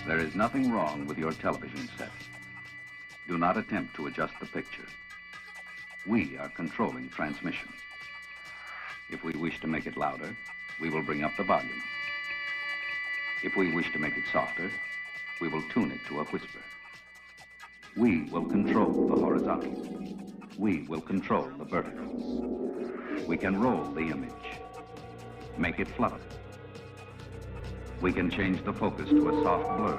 There is nothing wrong with your television set. Do not attempt to adjust the picture. We are controlling transmission. If we wish to make it louder, we will bring up the volume. If we wish to make it softer, we will tune it to a whisper. We will control the horizontals. We will control the verticals. We can roll the image, make it flutter. We can change the focus to a soft blur,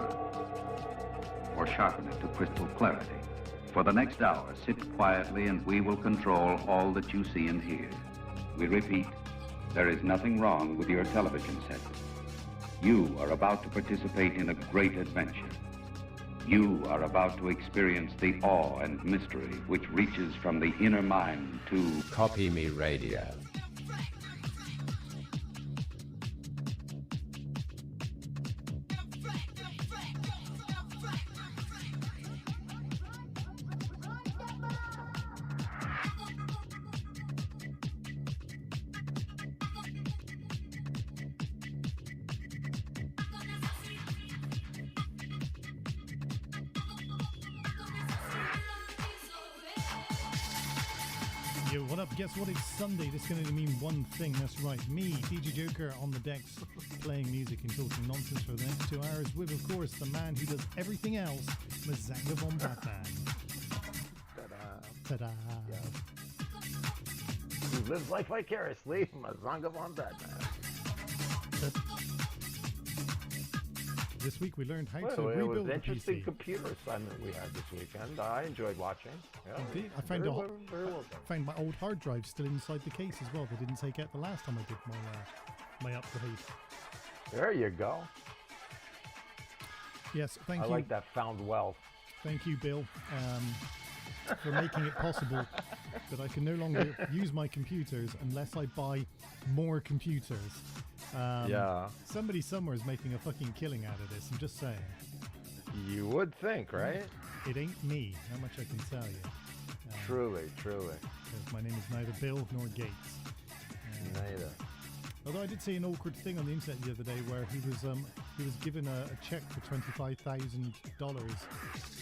or sharpen it to crystal clarity. For the next hour, sit quietly and we will control all that you see and hear. We repeat, there is nothing wrong with your television set. You are about to participate in a great adventure. You are about to experience the awe and mystery which reaches from the inner mind to Copy Me Radio. Yo, what up? Guess what? It's Sunday. This can only mean one thing. That's right. Me, DJ Joker, on the decks, playing music and talking nonsense for the next 2 hours with, of course, the man who does everything else, Mazanga von Batman. Ta-da. Ta-da. Yeah. Who lives life vicariously, Mazanga von Batman. This week we learned how to It rebuild was an a interesting PC. computer assignment we had this weekend. I enjoyed watching. Yeah, Indeed. I very well done. found my old hard drive still inside the case as well. They didn't take out the last time I did my upgrade. There you go. Yes, thank I you. like that found wealth. Thank you, Bill, for making it possible that I can no longer use my computers unless I buy more computers. Yeah. Somebody somewhere is making a fucking killing out of this. I'm just saying. You would think, right? It ain't me. How much I can tell you. Truly. Because my name is neither Bill nor Gates. Neither. Although I did see an awkward thing on the internet the other day where he was given a check for $25,000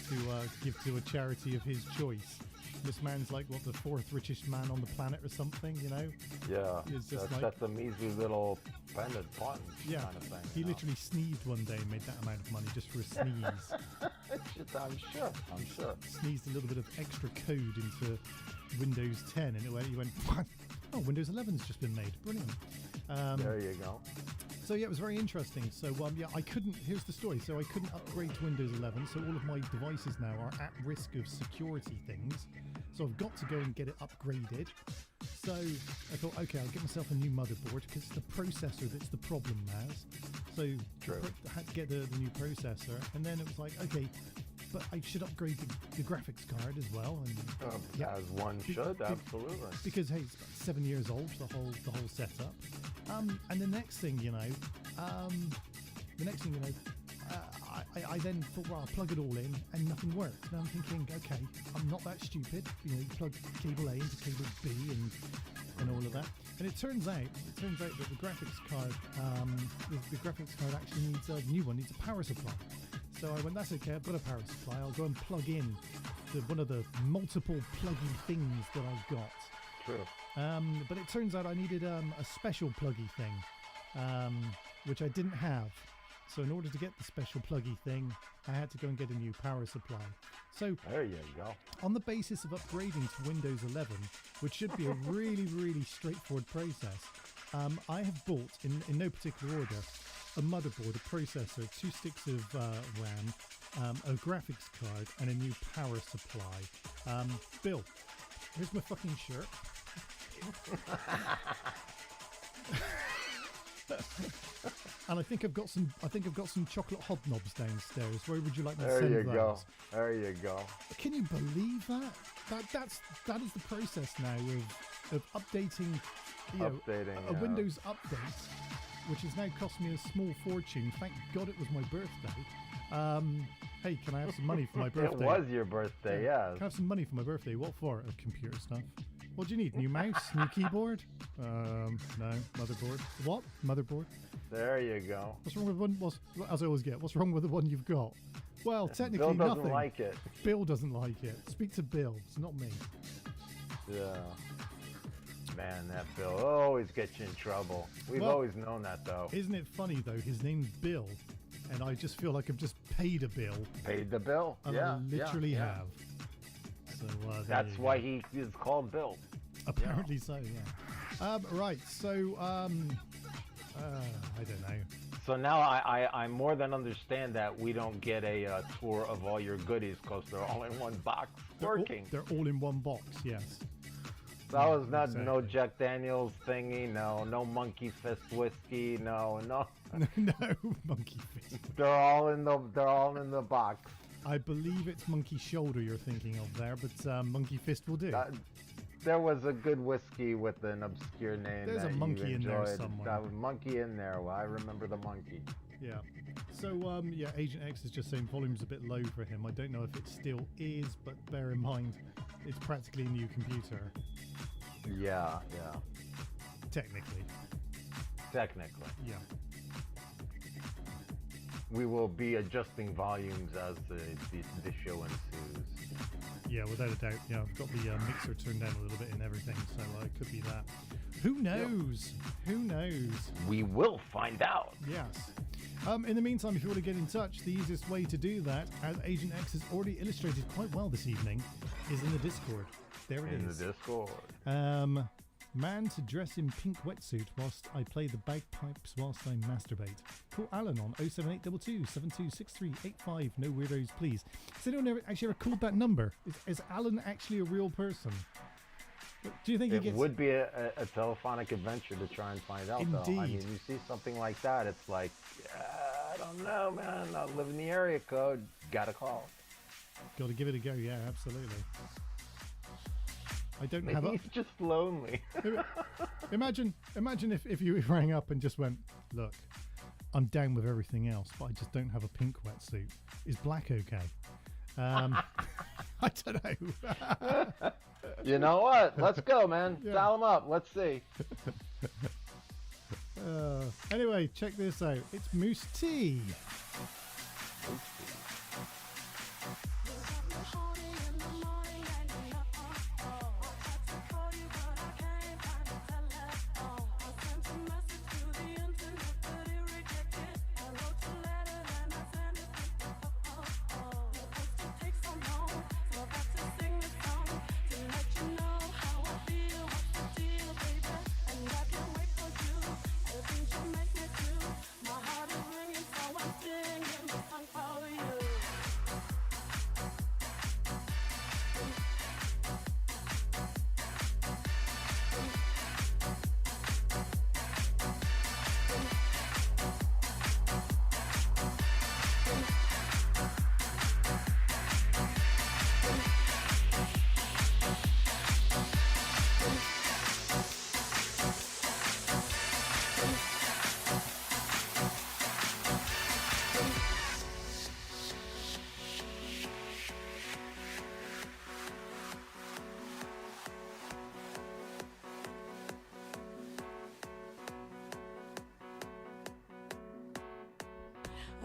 to give to a charity of his choice. This man's like, what, the fourth richest man on the planet or something, you know? Yeah. It's just That's a measly little pendant button yeah, kind of thing. he literally sneezed one day and made that amount of money just for a sneeze. I'm sure. Sneezed a little bit of extra code into Windows 10 and he went, what? Oh, Windows 11's just been made. Brilliant. There you go. So yeah, it was very interesting. So yeah, I couldn't, here's the story. So I couldn't upgrade to Windows 11. So all of my devices now are at risk of security things. So I've got to go and get it upgraded. So I thought, okay, I'll get myself a new motherboard because it's the processor that's the problem, Maz. So I had to get the new processor. And then it was like, okay, but I should upgrade the graphics card as well. And As one should, absolutely. Because hey, it's about 7 years old, the whole setup. And the next thing you know, I then thought, well, I'll plug it all in, and nothing worked. And I'm thinking, okay, I'm not that stupid. You know, you plug cable A into cable B and all of that. And it turns out that the graphics card, the graphics card actually needs a new one, needs a power supply. So I went, that's okay, I've got a power supply. I'll go and plug in to one of the multiple pluggy things that I've got. True. But it turns out I needed a special pluggy thing, which I didn't have. So in order to get the special pluggy thing, I had to go and get a new power supply. So there you go. On the basis of upgrading to Windows 11, which should be a really, really straightforward process, I have bought, in no particular order, a motherboard, a processor, 2 sticks of RAM, a graphics card, and a new power supply. Bill, here's my fucking shirt. And I think I've got some chocolate hobnobs downstairs. Where would you like me to send those? There you go. Can you believe that? That is the process now of updating, a Windows update, which has now cost me a small fortune. Thank God it was my birthday. Hey, can I have some money for my birthday? It was your birthday, yeah. Can I have some money for my birthday? What for? Computer stuff. What do you need? New mouse? New keyboard? No. Motherboard. What? Motherboard? There you go. What's wrong with one? As I always get, what's wrong with the one you've got? Well, technically Bill doesn't nothing. like it. Bill doesn't like it. Speak to Bill. It's not me. Yeah. Man, that Bill always gets you in trouble. We've always known that, though. Isn't it funny, though? His name's Bill, and I just feel like I've just paid a bill. Paid the bill. And Yeah. I literally have. So That's why he is called Bill. Apparently so, yeah. Right, so, I don't know. So now I more than understand that we don't get a tour of all your goodies because they're all in one box working. They're all in one box, yes. That was not exactly. no Jack Daniels thingy, no Monkey Fist whiskey, no. No, Monkey Fist. They're all in the box. I believe it's Monkey Shoulder you're thinking of there, but Monkey Fist will do. There was a good whiskey with an obscure name. There's a monkey in there somewhere. That was monkey in there. Well, I remember the monkey. Yeah. So, Agent X is just saying volume's a bit low for him. I don't know if it still is, but bear in mind, it's practically a new computer. Yeah. Technically. Technically. Yeah. We will be adjusting volumes as the show ensues. Yeah, without a doubt. Yeah, I've got the mixer turned down a little bit and everything, so it could be that. Who knows? Yep. Who knows? We will find out. Yes. In the meantime, if you want to get in touch, the easiest way to do that, as Agent X has already illustrated quite well this evening, is in the Discord. There it is. In the Discord. Man to dress in pink wetsuit whilst I play the bagpipes whilst I masturbate. Call Alan on 07822 726385. No weirdos, please. Has anyone actually ever called that number? Is Alan actually a real person? Do you think it would be a telephonic adventure to try and find out, Indeed. though? I mean, you see something like that, it's like, I don't know, man. I live in the area code. Gotta call. Got to give it a go. Yeah, absolutely. I don't Maybe have a... he's just lonely. Imagine if you rang up and just went, look, I'm down with everything else, but I just don't have a pink wetsuit. Is black okay? I don't know. You know what? Let's go, man. Yeah. Dial him up. Let's see. Anyway, check this out. It's Moose Tea.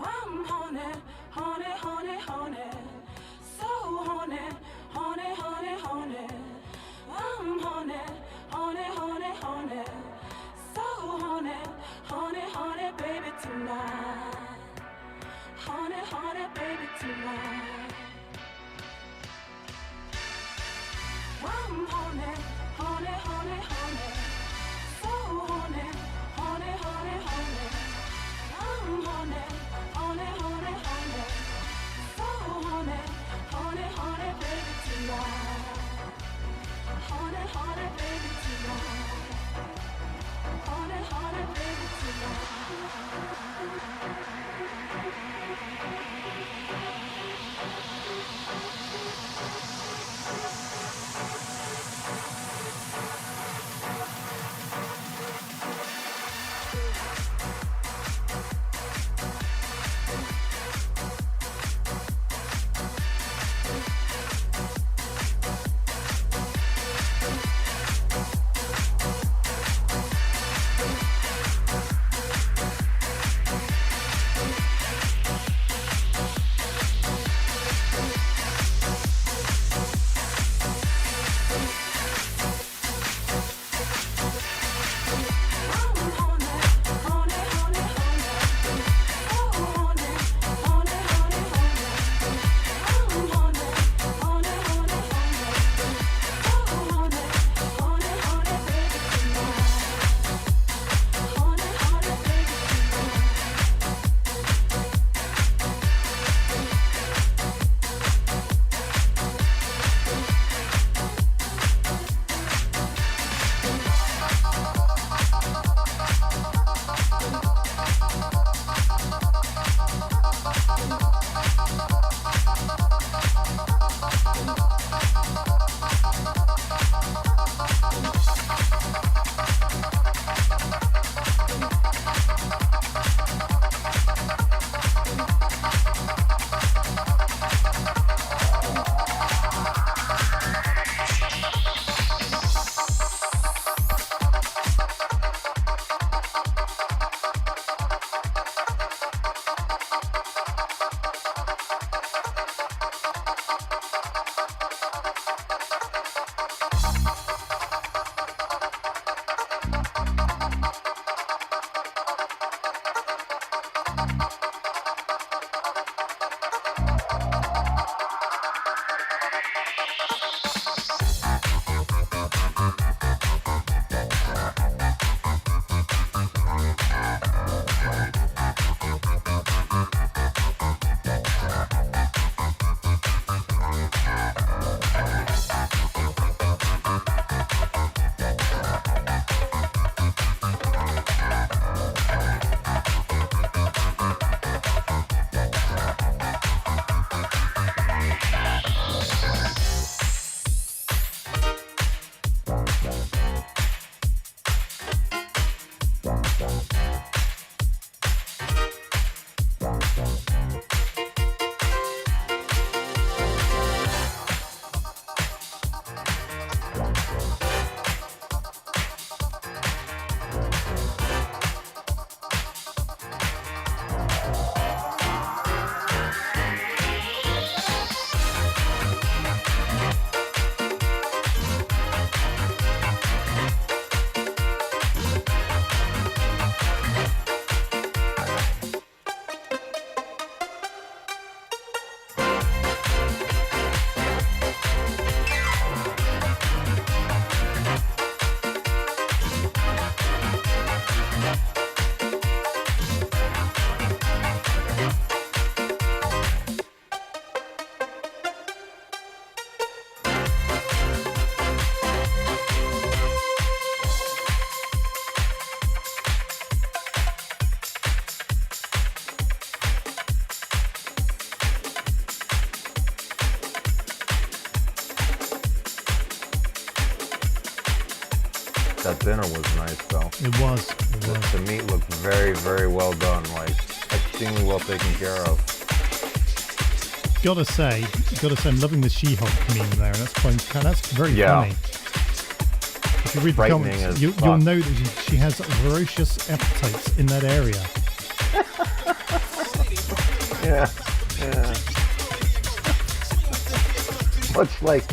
I'm horny, horny, horny, horny, so horny, horny, horny, horny. I'm horny, horny, horny, horny, so horny, horny, horny, baby tonight. Horny, horny, baby tonight. I'm horny, horny, horny, horny, so horny, horny, horny, horny. I'm horny, horny, horny, horny, so horny, horny, horny, baby tonight. Horny, horny, baby tonight. That dinner was nice, though. It was. The meat looked very, very well done. Like, extremely well taken care of. Gotta say, I'm loving the She-Hulk meme there. That's very funny. If you read the comments, you'll know that she has ferocious appetites in that area. Yeah. Much like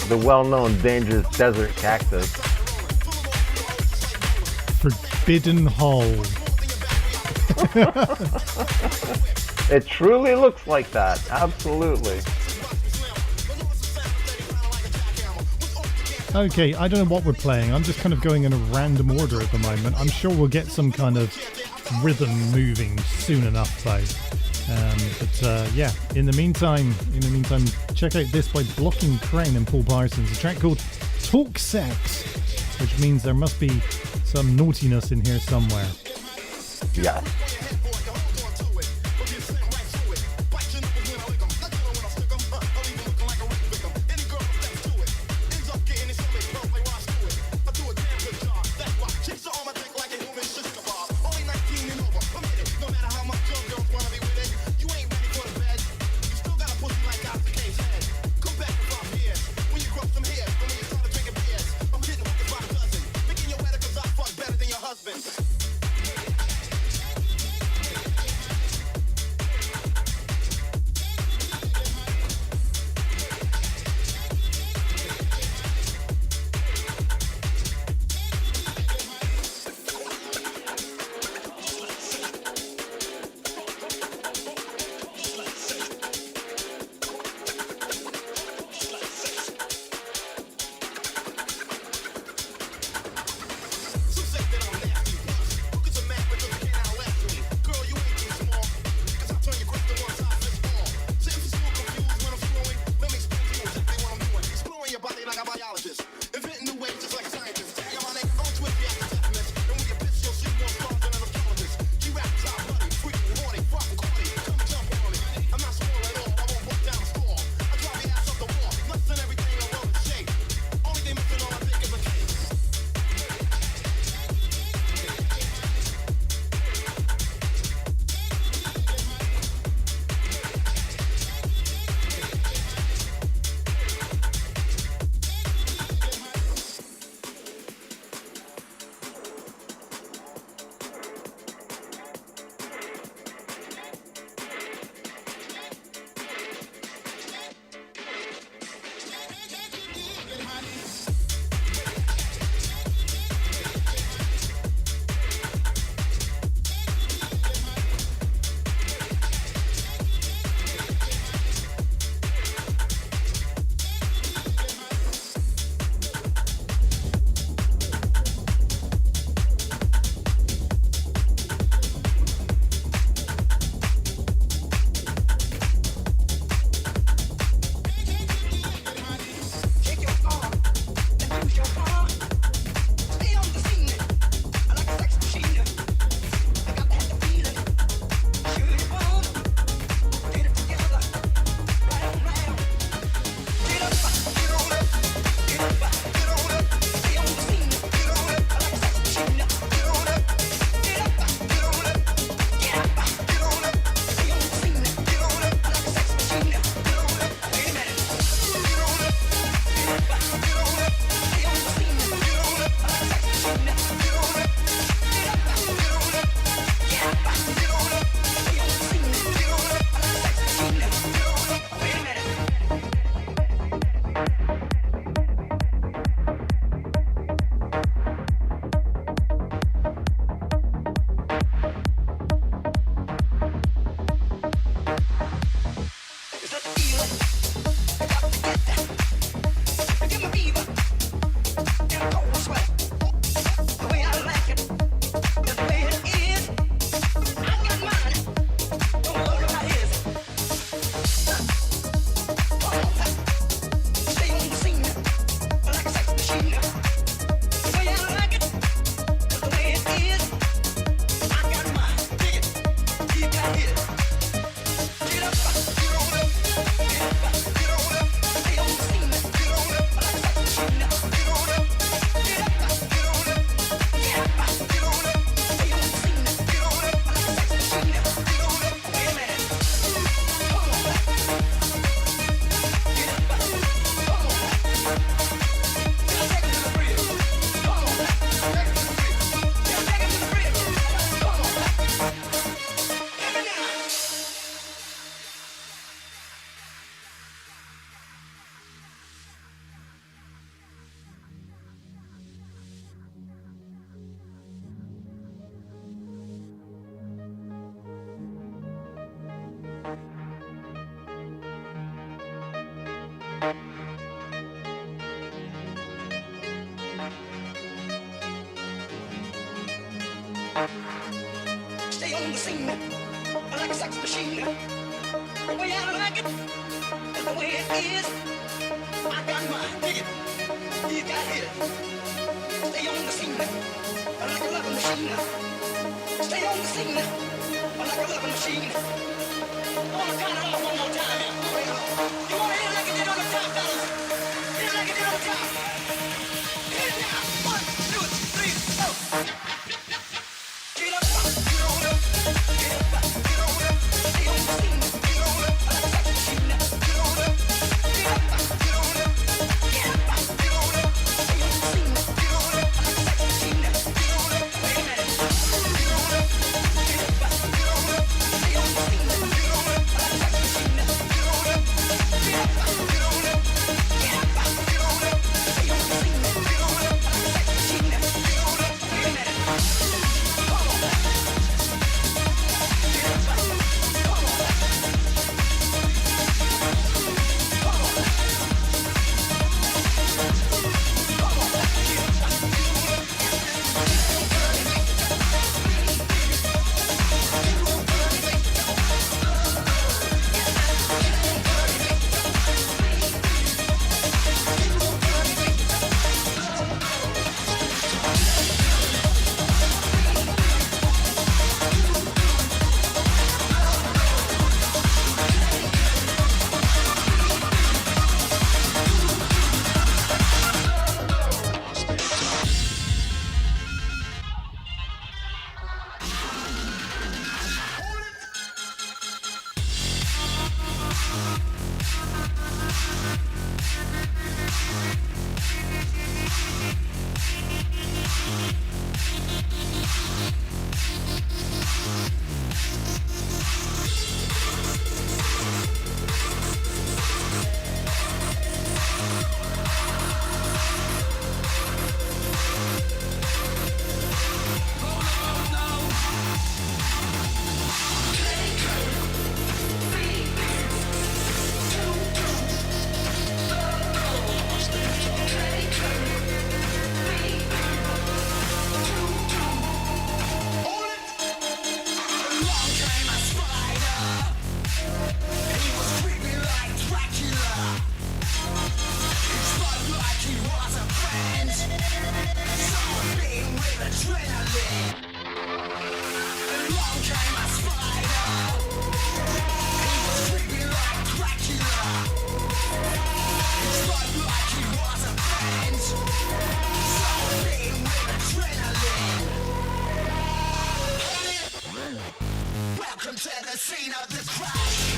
the well-known dangerous desert cactus. Forbidden Hole. It truly looks like that. Absolutely. Okay, I don't know what we're playing. I'm just kind of going in a random order at the moment. I'm sure we'll get some kind of rhythm moving soon enough, though. Yeah, in the meantime, check out this by Blocking Crown and Paul Parsons. A track called Talk Sex, which means there must be some naughtiness in here somewhere. Yeah. Stay on the scene like a sex machine. The way I like it is the way it is. I got mine, dig it. You got his. Stay on the scene like a loving machine. Stay on the scene like a loving machine. I wanna count it off one more time. You wanna hit it like it did on the top, fellas? Hit it like it did on the top. Hit it now. 1, 2, 3, 4. Get up, get on up, get up, get on up. Stay on the scene, get on up, like a sex machine. Get on up, get up, get on up, get up, get on up. Stay on the scene, get on up, like a sex machine. Get on up, wait a minute. Get on up, get up, get on up. Stay on the scene, get on up, like a sex machine. Get on up, get up, get on up, get up, get on up. Stay on the scene, get on up, like a sex machine. Get on up, wait a minute. Come on. Get up, come on. Welcome to the scene of the crash.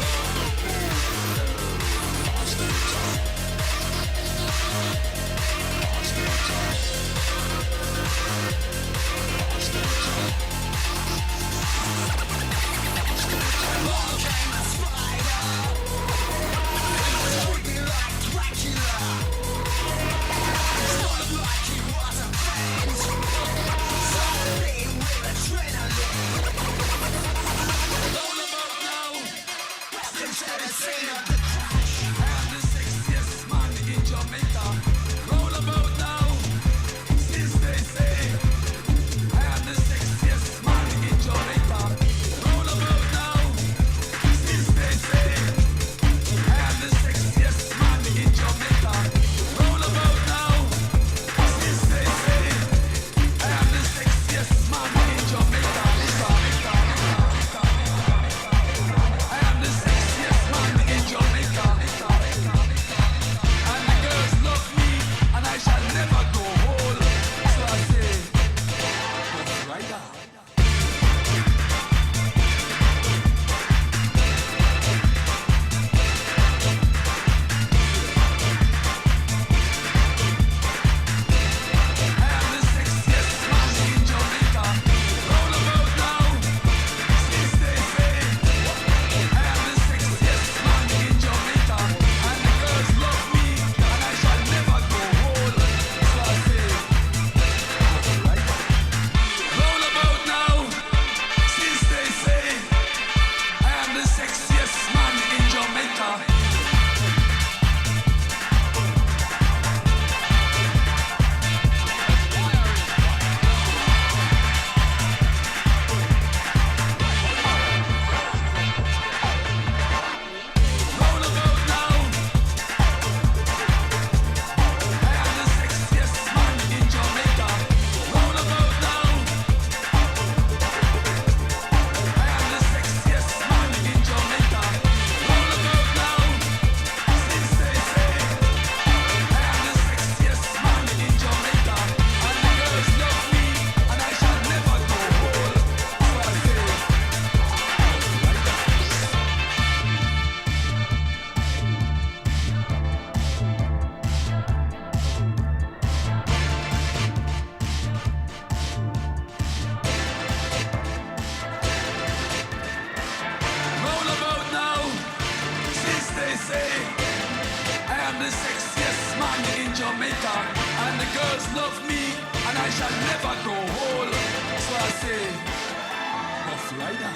Along came a spider. He was creepy like Dracula. He spoke like he was a friend. Something with adrenaline. All about now. Welcome to the scene of the crash. I am the sexiest man in Jamaica. Jamaica, and the girls love me, and I shall never grow old. So I say, Rough Rider.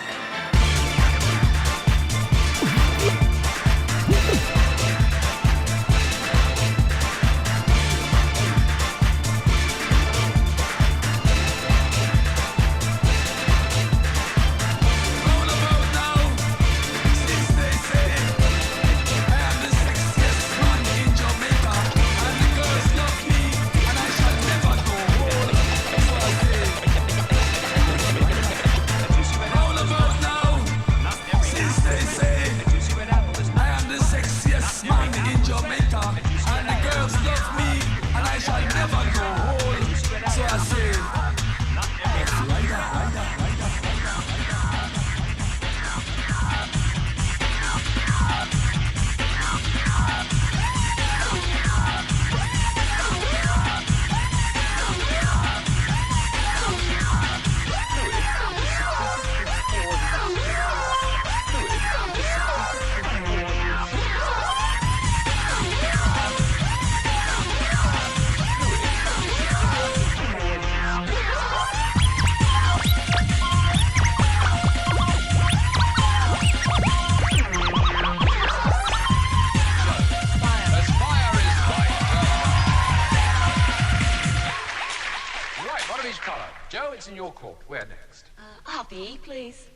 Where next? I'll be E, please.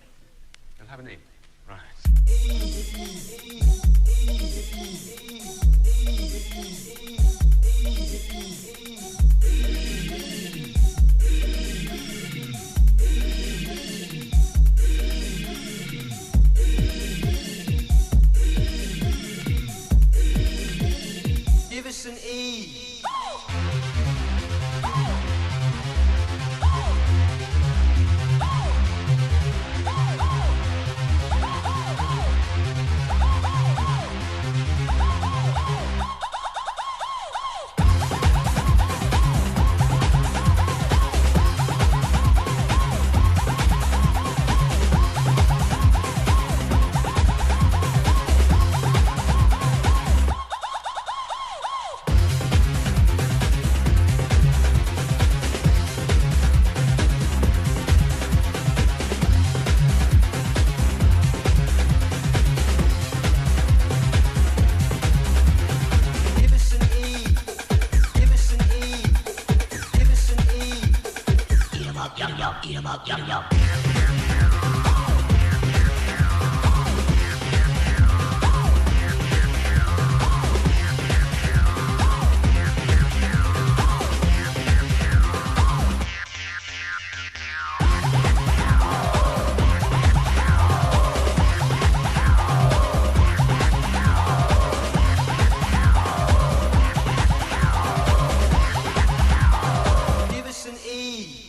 You'll have an E. Right. Give us an E. Give us an E.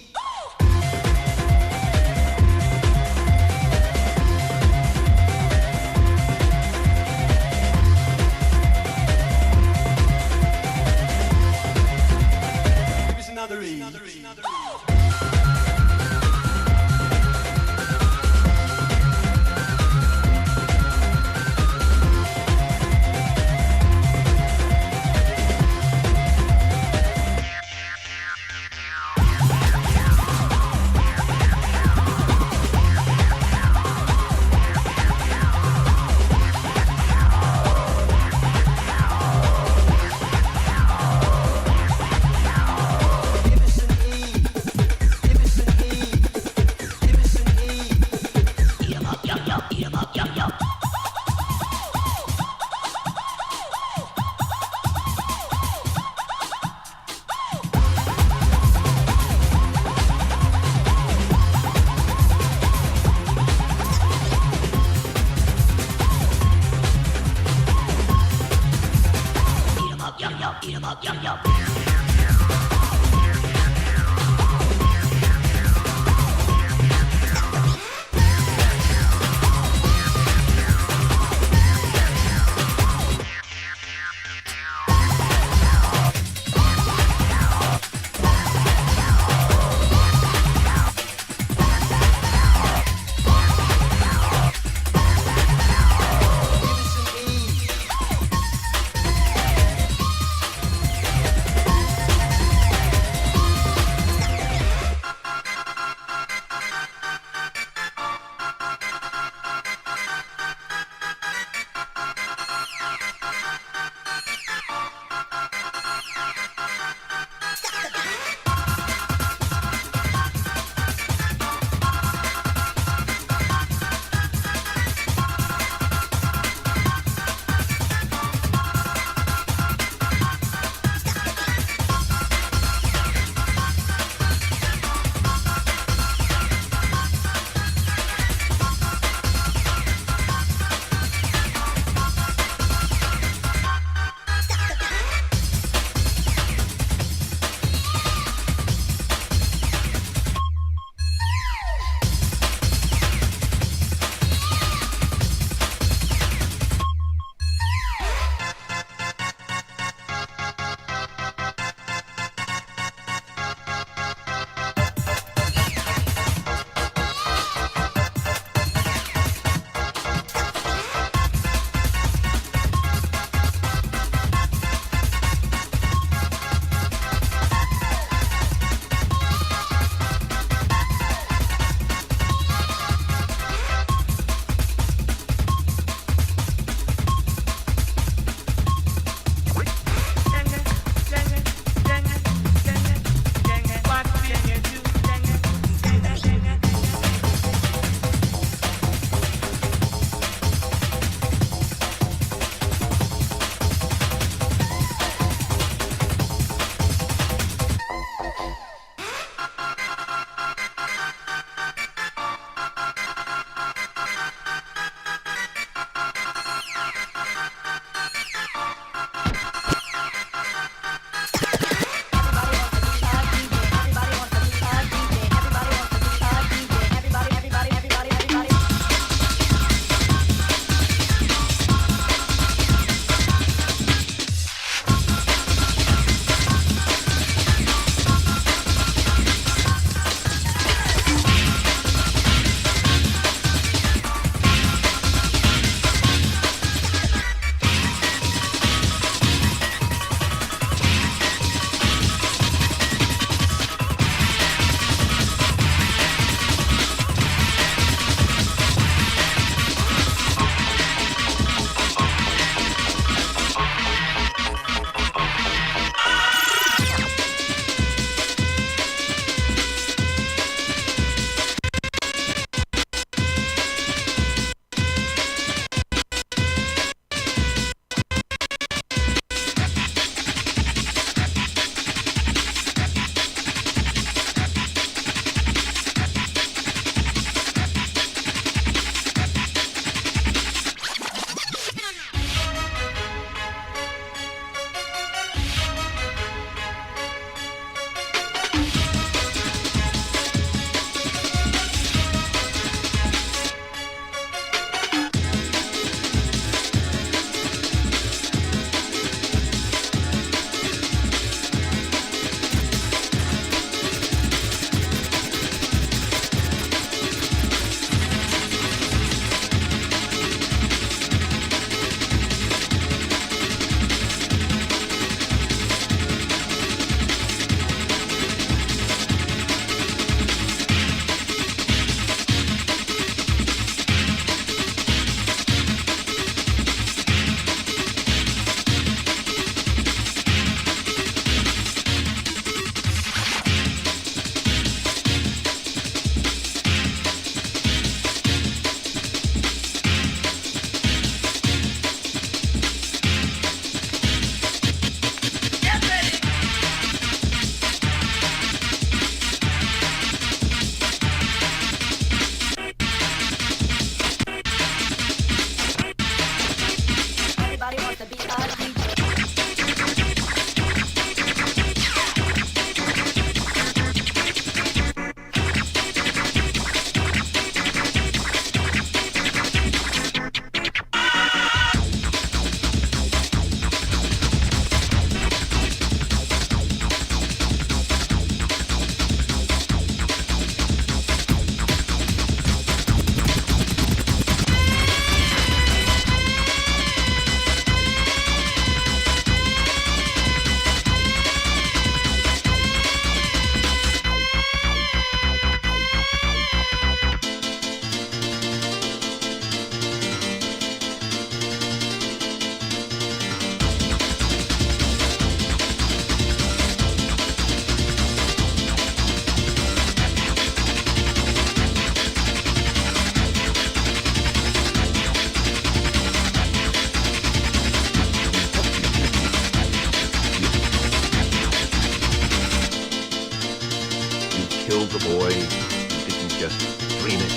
just dream it?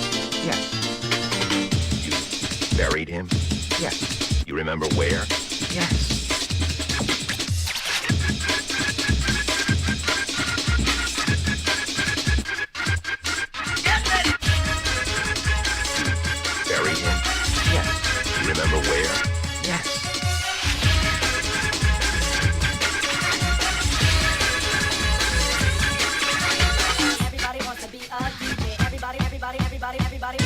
Yes. You buried him? Yes. You remember where? Yes. Buried him? Yes. You remember where? Yes. Everybody wants to be a DJ. Everybody.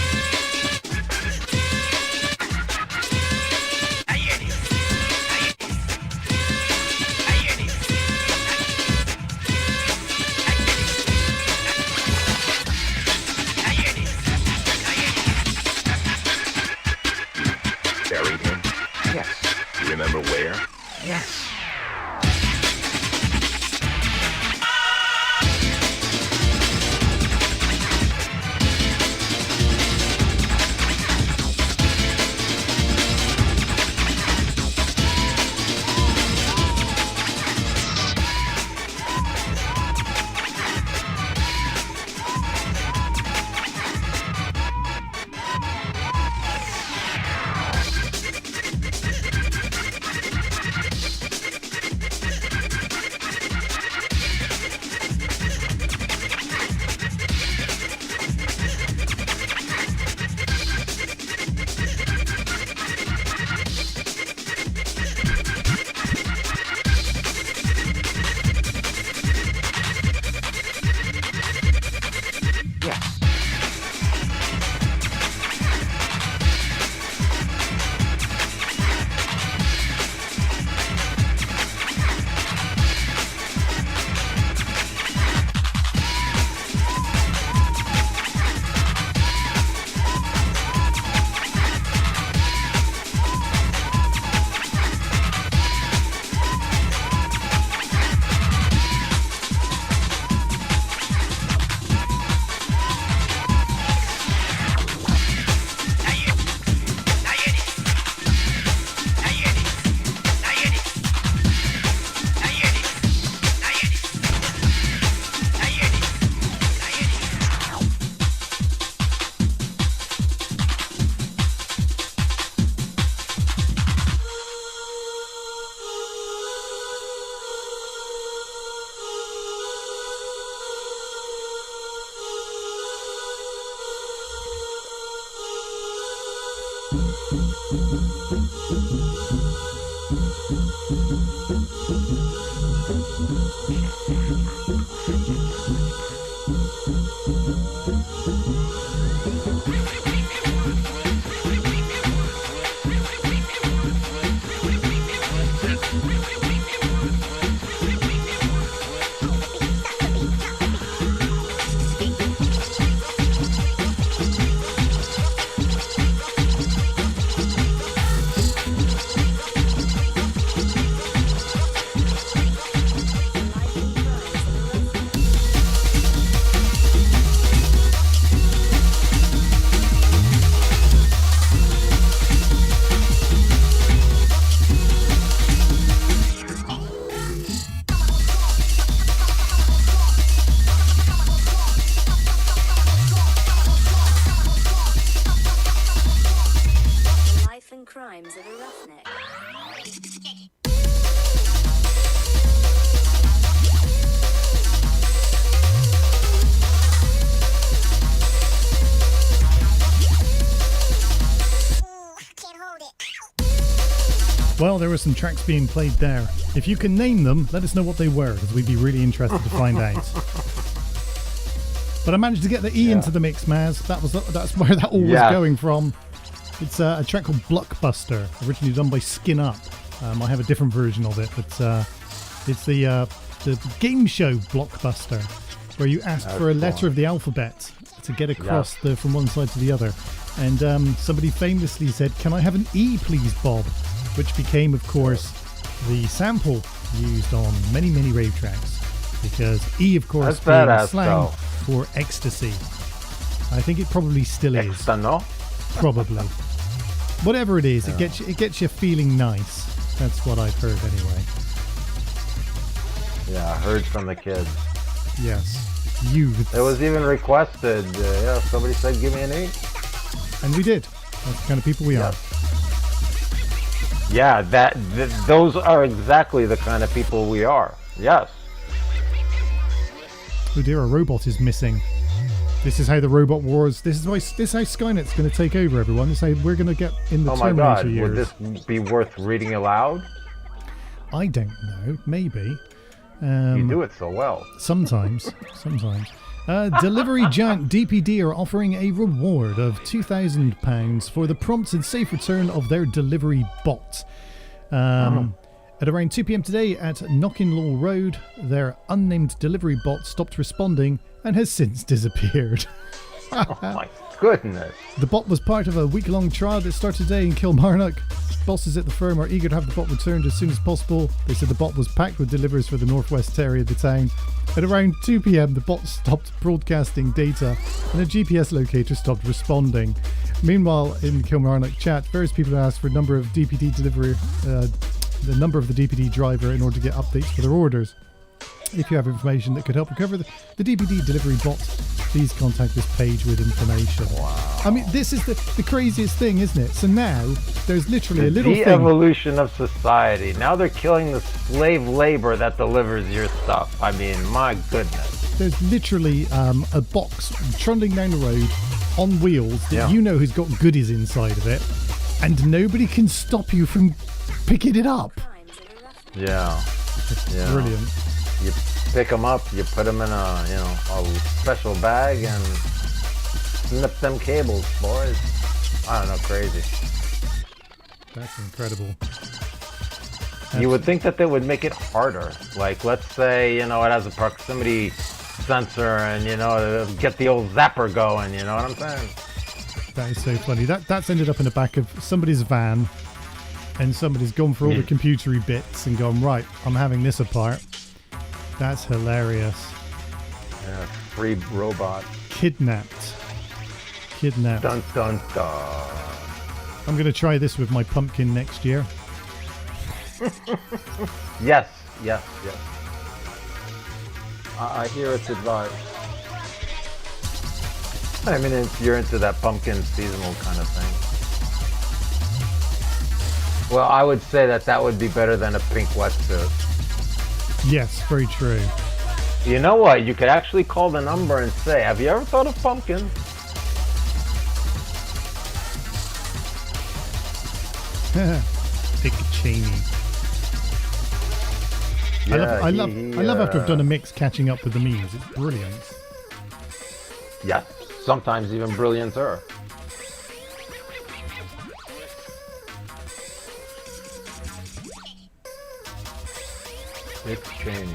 Buried him? Yes. You remember where? Yes. Crimes of a Roughneck. Well, there were some tracks being played there. If you can name them, let us know what they were, because we'd be really interested to find out. But I managed to get the E into the mix, Maz. That's where that all was going from. It's a track called Blockbuster, originally done by Skin Up. I have a different version of it, but it's the game show Blockbuster, where you ask for a letter of the alphabet to get across from one side to the other. And somebody famously said, "Can I have an E, please, Bob?" Which became, of course, the sample used on many, many rave tracks. Because E, of course, being slang for ecstasy. I think it probably still is. No? Probably. Whatever it is, it gets you feeling nice. That's what I've heard anyway. Yeah, I heard from the kids. Yes. youths. It was even requested. Yeah, somebody said, "Give me an 8." And we did. That's the kind of people we are. Yeah, those are exactly the kind of people we are. Yes. Oh dear, a robot is missing. This is how the robot wars. This is how Skynet's going to take over, everyone. This is how we're going to get in the Oh my Terminator God! years. Would this be worth reading aloud? I don't know. Maybe. You do it so well. Sometimes. Delivery giant DPD are offering a reward of £2,000 for the prompt and safe return of their delivery bot. At around 2 p.m. today at Knockinlaw Road, their unnamed delivery bot stopped responding and has since disappeared. Oh my goodness. The bot was part of a week-long trial that started today in Kilmarnock. Bosses at the firm are eager to have the bot returned as soon as possible. They said the bot was packed with deliveries for the northwest area of the town. At around 2 p.m, the bot stopped broadcasting data and a GPS locator stopped responding. Meanwhile, in the Kilmarnock chat, various people asked for a number of DPD delivery, the number of the DPD driver in order to get updates for their orders. If you have information that could help recover the DPD delivery bot, please contact this page with information. Wow. I mean, this is the craziest thing, isn't it? So now, there's literally a little the thing. evolution of society. Now they're killing the slave labor that delivers your stuff. I mean, my goodness. There's literally a box trundling down the road on wheels that you know has got goodies inside of it, and nobody can stop you from picking it up. Yeah. Brilliant. You pick them up, you put them in a special bag and snip them cables, boys. I don't know, crazy. That's incredible. You would think that they would make it harder. Like, let's say, it has a proximity sensor and, get the old zapper going, you know what I'm saying? That is so funny. That's ended up in the back of somebody's van, and somebody's gone for all the computery bits and gone, right, I'm having this apart. That's hilarious. Yeah, free robot. Kidnapped. Dun dun dun. I'm going to try this with my pumpkin next year. Yes. I hear it's advised. I mean, if you're into that pumpkin seasonal kind of thing. Well, I would say that would be better than a pink wetsuit. Yes, very true. You know what? You could actually call the number and say, have you ever thought of pumpkin? Dick Cheney. Yeah, I love after I've done a mix catching up with the memes. It's brilliant. Yes, sometimes even brillianter. Dick Cheney.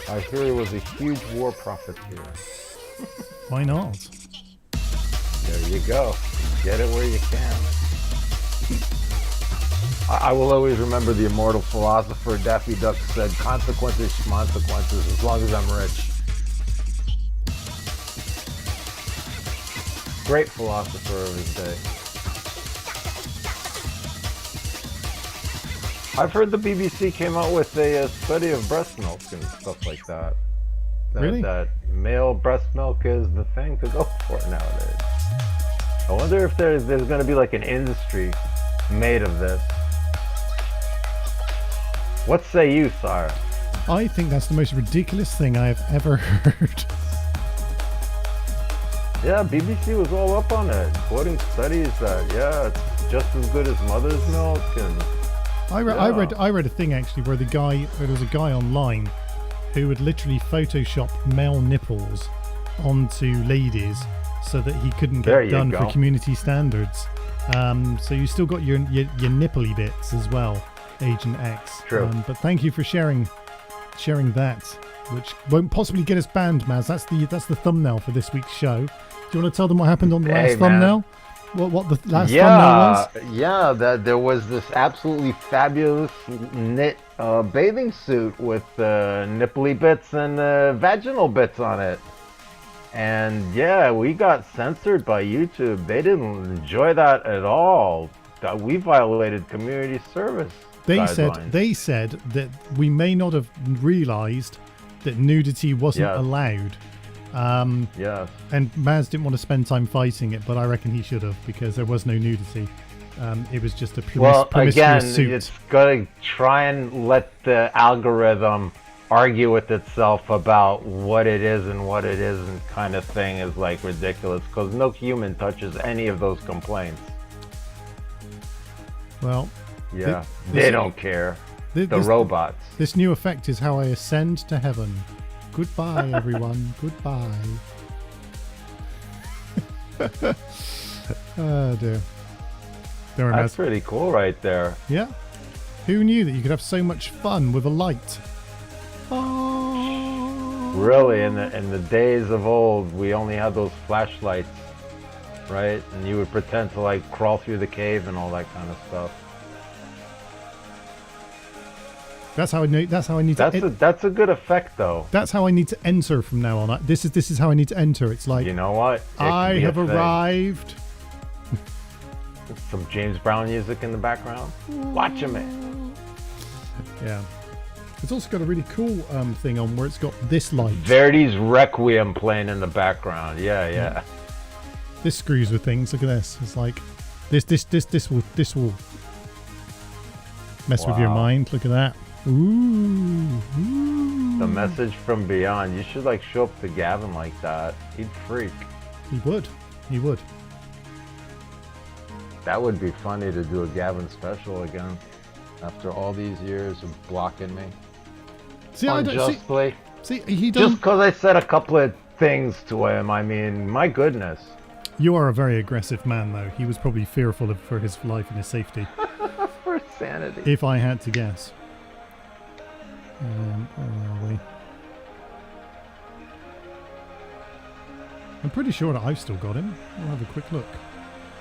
I hear he was a huge war profiteer. Why not? There you go. Get it where you can. I will always remember the immortal philosopher Daffy Duck said, consequences, schmonsequences, as long as I'm rich. Great philosopher of his day. I've heard the BBC came out with a study of breast milk and stuff like that. Really? That male breast milk is the thing to go for nowadays. I wonder if there's going to be like an industry made of this. What say you, sire? I think that's the most ridiculous thing I've ever heard. Yeah, BBC was all up on it, quoting studies that, it's just as good as mother's milk. And I read a thing actually where there was a guy online who would literally Photoshop male nipples onto ladies so that he couldn't get done for community standards. So you still got your nipply bits as well, Agent X. True. But thank you for sharing that, which won't possibly get us banned, Maz. That's the thumbnail for this week's show. Do you want to tell them what happened on the last thumbnail? What the last thumbnail was? Yeah, that there was this absolutely fabulous knit bathing suit with nipply bits and vaginal bits on it. And yeah, we got censored by YouTube. They didn't enjoy that at all. We violated community service. guidelines. They said that we may not have realised that nudity wasn't allowed. Yes. And Maz didn't want to spend time fighting it, but I reckon he should have, because there was no nudity. It was just a promiscuous again, suit. it's got to try and let the algorithm argue with itself about what it is and what it isn't, kind of thing, is like ridiculous, because no human touches any of those complaints. Well, yeah, they don't care. The robots. This new effect is how I ascend to heaven. Goodbye, everyone. Goodbye. Oh dear. That's pretty cool right there. Yeah. Who knew that you could have so much fun with a light? Oh. Really, in the days of old, we only had those flashlights, right? And you would pretend to like crawl through the cave and all that kind of stuff. That's how I need. That's how I need to. That's a good effect, though. That's how I need to enter from now on. This is how I need to enter. It's like, you know what? I have arrived. Some James Brown music in the background. Watching it. Yeah. It's also got a really cool thing on where it's got this light. Verdi's Requiem playing in the background. Yeah. This screws with things. Look at this. It's like this will mess with your mind. Look at that. Ooh. The message from beyond. You should like show up to Gavin like that. He'd freak. He would. That would be funny to do a Gavin special again after all these years of blocking me. See, unjustly. See, he doesn't. Just because I said a couple of things to him. I mean, my goodness. You are a very aggressive man, though. He was probably fearful for his life and his safety. For sanity. If I had to guess. Where are we? I'm pretty sure that I've still got him. I'll have a quick look.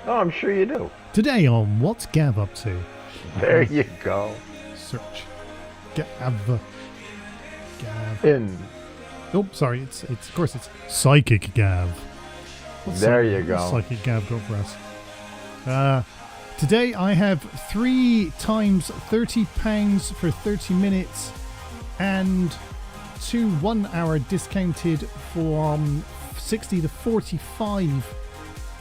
Oh, I'm sure you do. Today on What's Gav Up To? There you go. Search. Gav. In. Oh, sorry. It's of course it's Psychic Gav. There you go. Psychic Gav got for us. Today I have 3 times £30 for 30 minutes and 2 1-hour discounted from 60 to 45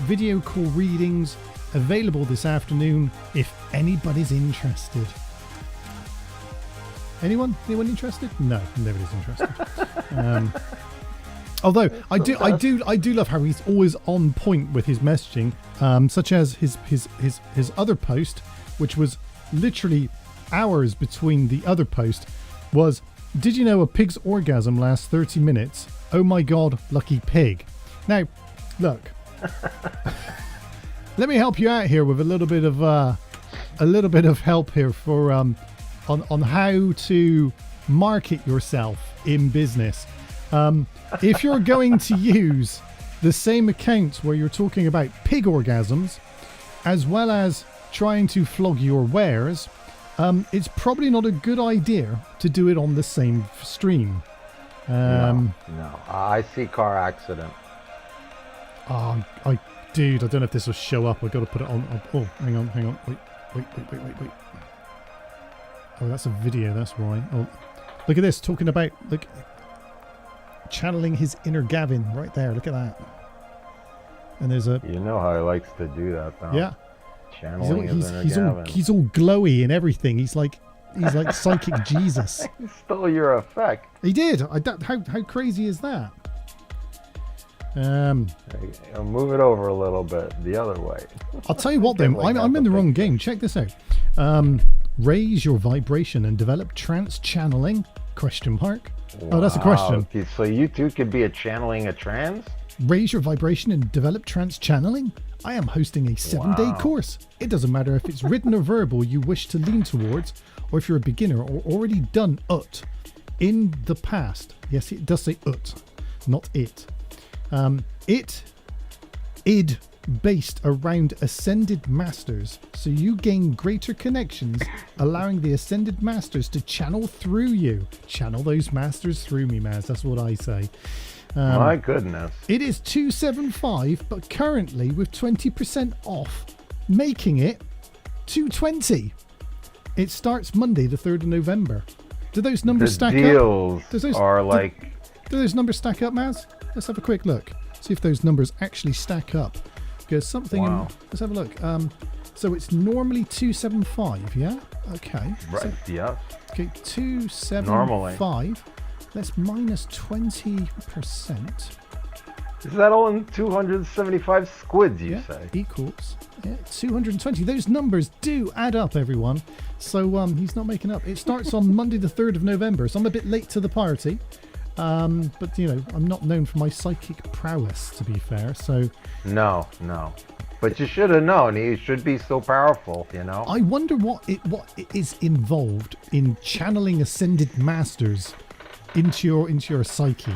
video call readings available this afternoon if anybody's interested. Anyone interested? No, nobody's interested. Although I do love how he's always on point with his messaging, such as his other post, which was literally hours between the other post, was, did you know a pig's orgasm lasts 30 minutes? Oh my god, lucky pig. Now, look, let me help you out here with a little bit of help here for on how to market yourself in business. If you're going to use the same account where you're talking about pig orgasms, as well as trying to flog your wares, it's probably not a good idea to do it on the same stream. No, I see car accident. Dude, I don't know if this will show up. I've got to put it on. Oh, hang on. Wait. Oh, that's a video, that's why. Oh, look at this, talking about, look, channeling his inner Gavin right there. Look at that. And there's a... You know how he likes to do that, though. Yeah. Channeling his inner Gavin. He's all glowy and everything. He's like psychic Jesus. He stole your effect. He did. How crazy is that? Move it over a little bit, the other way. I'll tell you what, then. I'm in the wrong game. Check this out. Raise your vibration and develop trance channeling? Question mark. Wow. Oh, that's a question. Okay, so you too could be channeling a trance? Raise your vibration and develop trance channeling? I am hosting a 7-day course. It doesn't matter if it's written or verbal you wish to lean towards, or if you're a beginner or already done ut in the past. Yes, it does say ut, not it. Id based around ascended masters, so you gain greater connections, allowing the ascended masters to channel through you. Channel those masters through me, Maz. That's what I say. My goodness. It is $275, but currently with 20% off, making it $220. It starts Monday, the 3rd of November. Do those numbers stack deals up? Do those numbers stack up, Maz? Let's have a quick look. See if those numbers actually stack up. Because something... Wow. Let's have a look. So it's normally 275, yeah? Okay. Right, So, yeah. okay, 275. Normally. Let's minus 20%. Is that all in 275 squids, you say? Equals 220. Those numbers do add up, everyone. So he's not making up. It starts on Monday the 3rd of November, so I'm a bit late to the party. But, you know, I'm not known for my psychic prowess, to be fair, so... No. But you should have known. He should be so powerful, you know? I wonder what is involved in channeling ascended masters into your psyche.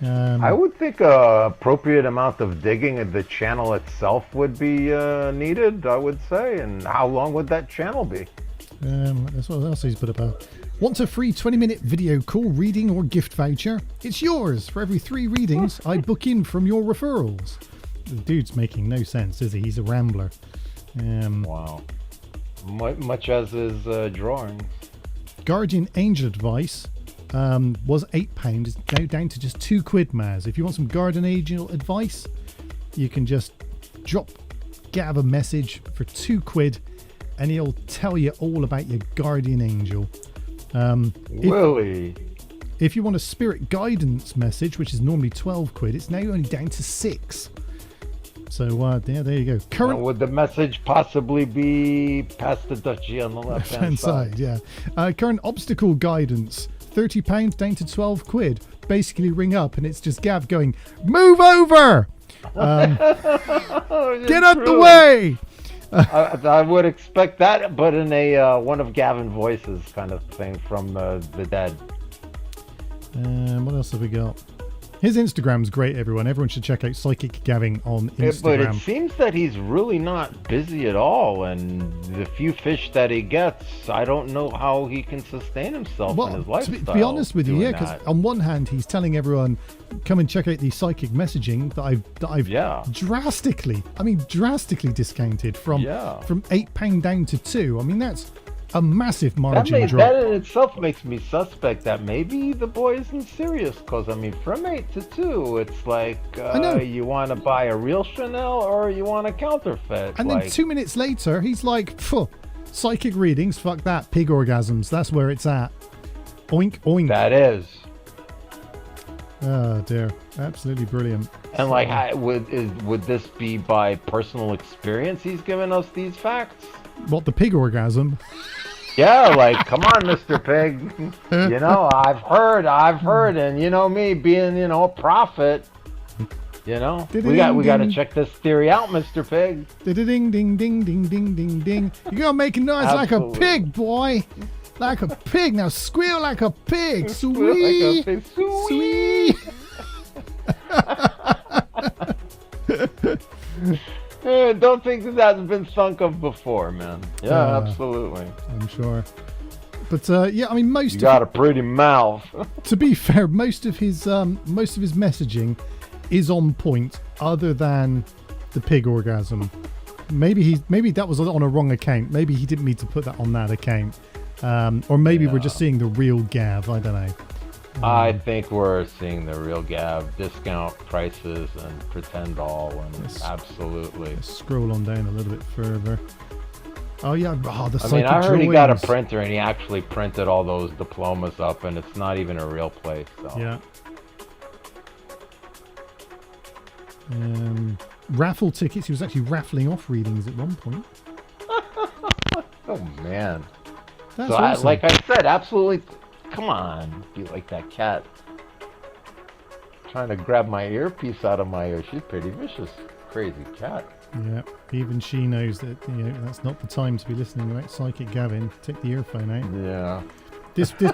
I would think a appropriate amount of digging of the channel itself would be needed, I would say. And how long would that channel be? That's what else he's put about. Want a free 20-minute video call, reading, or gift voucher? It's yours. For every 3 readings, I book in from your referrals. The dude's making no sense, is he? He's a rambler. Wow. Much as his drawing. Guardian Angel advice was £8. It's now down to just £2, Maz. If you want some Guardian Angel advice, you can just drop Gav a message for £2 and he'll tell you all about your Guardian Angel. If you want a spirit guidance message, which is normally £12, it's now only down to £6. So yeah, there you go. Would the message possibly be past the duchy on the left-hand side? Yeah. Current obstacle guidance, £30 down to £12. Basically ring up and it's just Gav going, move over! Get out the way! I would expect that, but in a one of Gavin voices kind of thing from the dead. What else have we got? His Instagram's great, everyone. Everyone should check out Psychic Gavin on Instagram. But it seems that he's really not busy at all, and the few fish that he gets, I don't know how he can sustain himself in his lifestyle. To be honest with you, yeah, because on one hand, he's telling everyone, come and check out the psychic messaging that I've drastically discounted from £8 down to £2. I mean, that's a massive margin drop. That in itself makes me suspect that maybe the boy isn't serious, because I mean, from 8 to 2, it's like you want to buy a real Chanel or you want a counterfeit. And then 2 minutes later, he's like, psychic readings, fuck that, pig orgasms, that's where it's at. Oink, oink. That is. Oh dear, absolutely brilliant. And like, would this be by personal experience he's giving us these facts? What, the pig orgasm? Yeah, like, come on, Mr. Pig. You know, I've heard, and you know me being, a prophet. You know, we got to check this theory out, Mr. Pig. Ding, ding, ding, ding, ding, ding, ding. You gotta make a noise like a pig, boy. Like a pig. Now squeal like a pig. Sweet. Like a pig. Sweet. Don't think that that's been thunk of before, man. Yeah, absolutely. I'm sure. But yeah, I mean, you got a pretty mouth. To be fair, most of his messaging is on point, other than the pig orgasm. Maybe that was on a wrong account. Maybe he didn't mean to put that on that account, or maybe we're just seeing the real Gav. I don't know. I think we're seeing the real Gav, discount prices and pretend all, and absolutely. Let's scroll on down a little bit further. Oh yeah, the psychic I mean, I heard he drawings. got a printer and he actually printed all those diplomas up, and it's not even a real place. So. Yeah. Raffle tickets. He was actually raffling off readings at one point. Oh man. That's so awesome. like I said, absolutely. Come on, be like that cat trying to grab my earpiece out of my ear. She's pretty vicious, crazy cat. Yeah, even she knows that that's not the time to be listening about Psychic Gavin. Take the earphone out. Yeah. This do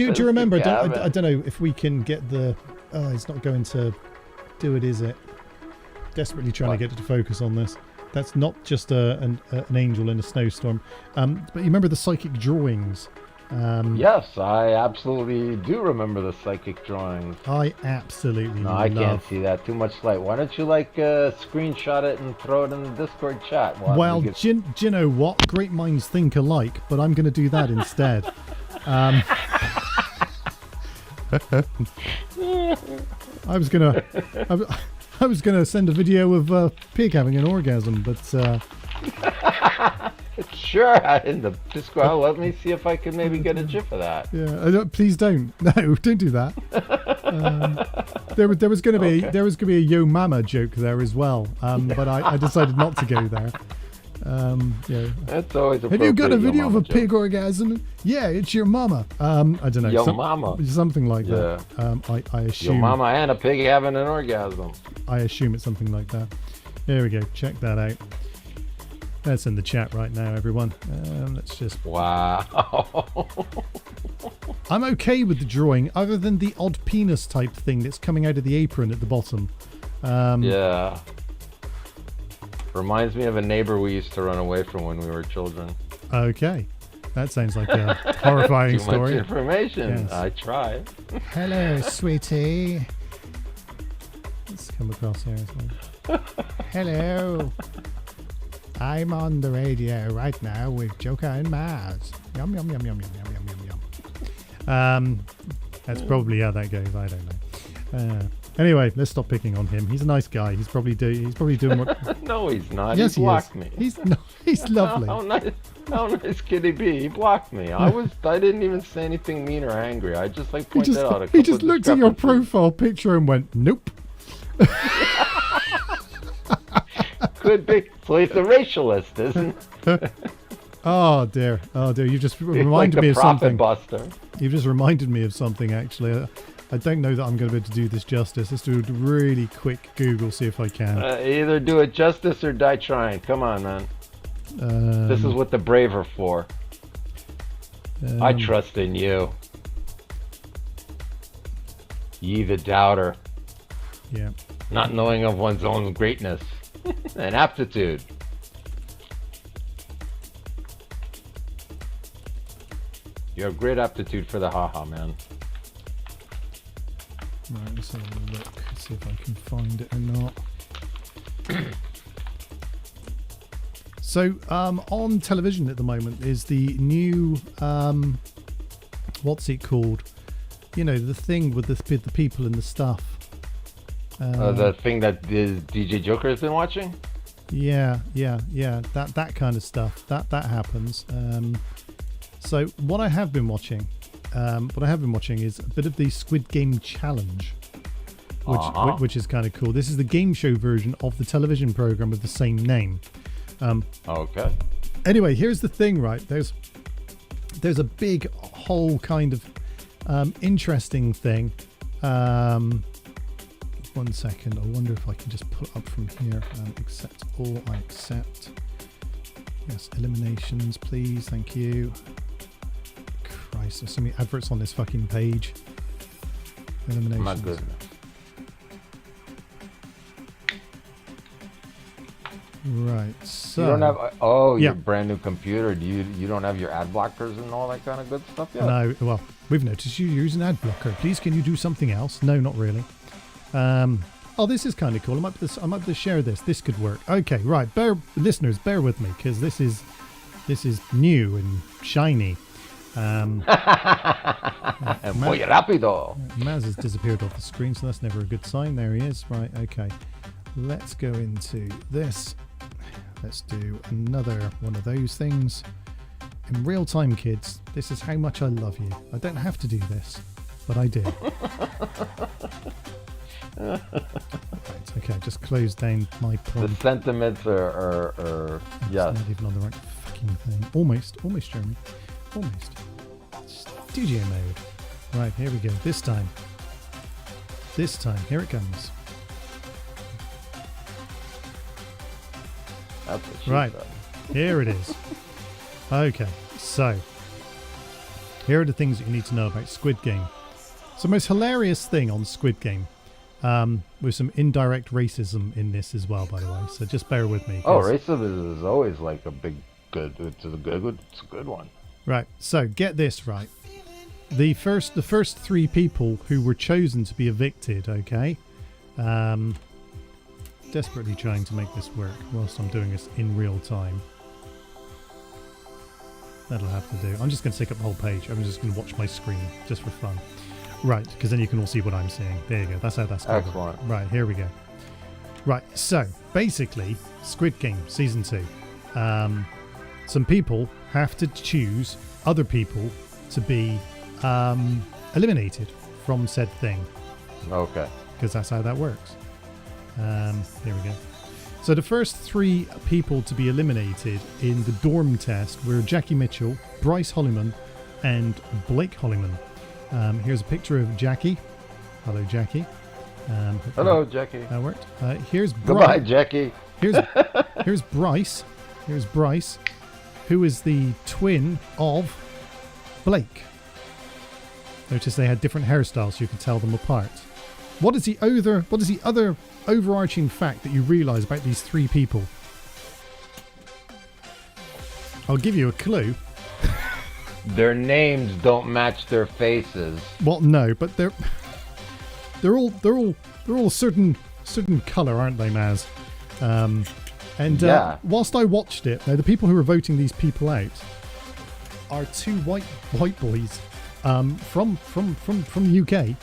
you remember? I don't know if we can get the. Oh, it's not going to do it, is it? Desperately trying to get it to focus on this. That's not just an angel in a snowstorm. But you remember the psychic drawings Yes, I absolutely do remember the psychic drawings. I absolutely No, love. I can't see that. Too much light. Why don't you screenshot it and throw it in the Discord chat? Well, do you know what? Great minds think alike, but I'm going to do that instead. I was gonna send a video of a pig having an orgasm, but sure, in the Discord. Let me see if I can maybe get a gif of that. yeah. Please don't. No, don't do that. There was going to be a Yo Mama joke there as well, but I decided not to go there. Yeah. That's always Have you got a video of a pig orgasm? Yeah, it's your mama. I don't know. Yo mama. Something like that. I assume. Your mama and a pig having an orgasm. I assume it's something like that. There we go. Check that out. That's in the chat right now, everyone. Let's just... Wow. I'm okay with the drawing, other than the odd penis type thing that's coming out of the apron at the bottom. Yeah. Reminds me of a neighbor we used to run away from when we were children. Okay. That sounds like a horrifying story. Too much information. Yes. I tried. Hello, sweetie. Let's come across here as well. Hello. I'm on the radio right now with Joker and Mars. Yum, yum, yum, yum, yum, yum, yum, yum, yum. That's probably how that goes. I don't know. Anyway, let's stop picking on him. He's a nice guy. He's probably doing what... No, he's not. Yes, he blocked me. He's lovely. How nice could he be? He blocked me. I didn't even say anything mean or angry. I just pointed out a couple He just looked at your profile picture and went, nope. Could be. So he's a racialist, isn't he? Oh dear. You just reminded me of something. Buster. You've just reminded me of something, actually. I don't know that I'm going to be able to do this justice. Let's do a really quick Google, see if I can. Either do it justice or die trying. Come on, man. This is what the brave are for. I trust in you. Ye the doubter. Yeah. Not knowing of one's own greatness and aptitude. You have great aptitude for the haha, man. Right, let's have a look, see if I can find it or not. So, on television at the moment is the new, what's it called? You know, the thing with the people and the stuff. The thing that DJ Joker has been watching? Yeah, that kind of stuff. That happens. So what I have been watching, is a bit of the Squid Game challenge, which is kind of cool. This is the game show version of the television program with the same name. Okay. Anyway, here's the thing, right? There's a big whole kind of interesting thing. 1 second. I wonder if I can just pull it up from here. Accept all. I accept. Yes, eliminations, please. Thank you. Christ, there's so many adverts on this fucking page. Eliminations. My goodness. Right, so... You don't have... your brand new computer. You don't have your ad blockers and all that kind of good stuff yet? No, well, we've noticed you use an ad blocker. Please, can you do something else? No, not really. This is kind of cool. I might be able to share this. This could work. Okay, right. Listeners, bear with me, because this is new and shiny. Muy rápido. Maz has disappeared off the screen, so that's never a good sign. There he is. Right, okay. Let's go into this. Let's do another one of those things. In real time, kids, this is how much I love you. I don't have to do this, but I do. Right, okay, just close down my point. The sentiments are yes. Not even on the right fucking thing. Almost, Jeremy. Almost. Studio mode. Right, here we go. This time, here it comes. That's what she right, said. Here it is. Okay, so here are the things that you need to know about Squid Game. It's the most hilarious thing on Squid Game. With some indirect racism in this as well, by the way. So just bear with me. Oh, racism is always like a big good. It's a good one. Right. So get this right. The first 3 people who were chosen to be evicted. Okay. Desperately trying to make this work whilst I'm doing this in real time. That'll have to do. I'm just going to take up the whole page. I'm just going to watch my screen just for fun. Right, because then you can all see what I'm seeing. There you go. That's how that's going. Excellent. Right, here we go. Right, so basically, Squid Game Season 2. Some people have to choose other people to be eliminated from said thing. Okay. Because that's how that works. Here we go. So the first 3 people to be eliminated in the dorm test were Jackie Mitchell, Bryce Holliman, and Blake Holliman. Here's a picture of Jackie. Hello, Jackie. Hello, Jackie. That worked. Here's Goodbye, Jackie. Here's Bryce. Here's Bryce, who is the twin of Blake. Notice they had different hairstyles, so you can tell them apart. What is the other overarching fact that you realise about these 3 people? I'll give you a clue. Their names don't match their faces. Well, no, but they're all a certain colour, aren't they, Maz? Whilst I watched it, now the people who are voting these people out are 2 white boys from UK,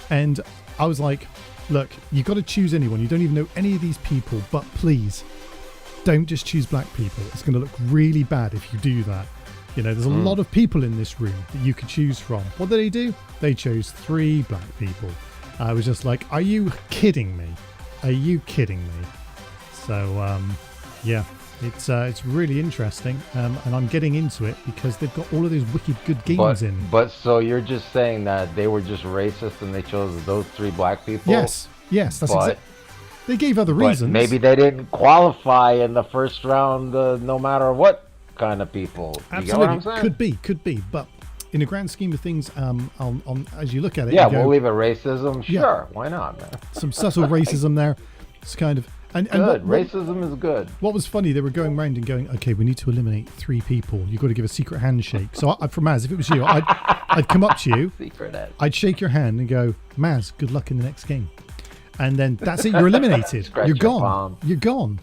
and I was like, look, you got to choose anyone. You don't even know any of these people, but please don't just choose black people. It's going to look really bad if you do that. You know, there's a lot of people in this room that you could choose from. What did they do? They chose 3 black people. I was just like, are you kidding me? Are you kidding me? So, yeah, it's really interesting, and I'm getting into it because they've got all of those wicked good games in. But so you're just saying that they were just racist and they chose those 3 black people? Yes, that's exactly. They gave other reasons. Maybe they didn't qualify in the first round, no matter what kind of people. Absolutely, you get what I'm saying? Could be, but in the grand scheme of things, as you look at it, yeah, you go, we'll leave it racism. Sure, why not, man? Some subtle racism there. It's kind of racism is good. What was funny, they were going around and going, okay, we need to eliminate 3 people. You've got to give a secret handshake. So for Maz, if it was you, I'd come up to you, I'd shake your hand and go, Maz, good luck in the next game. And then that's it, you're eliminated. You're gone. Palm. You're gone.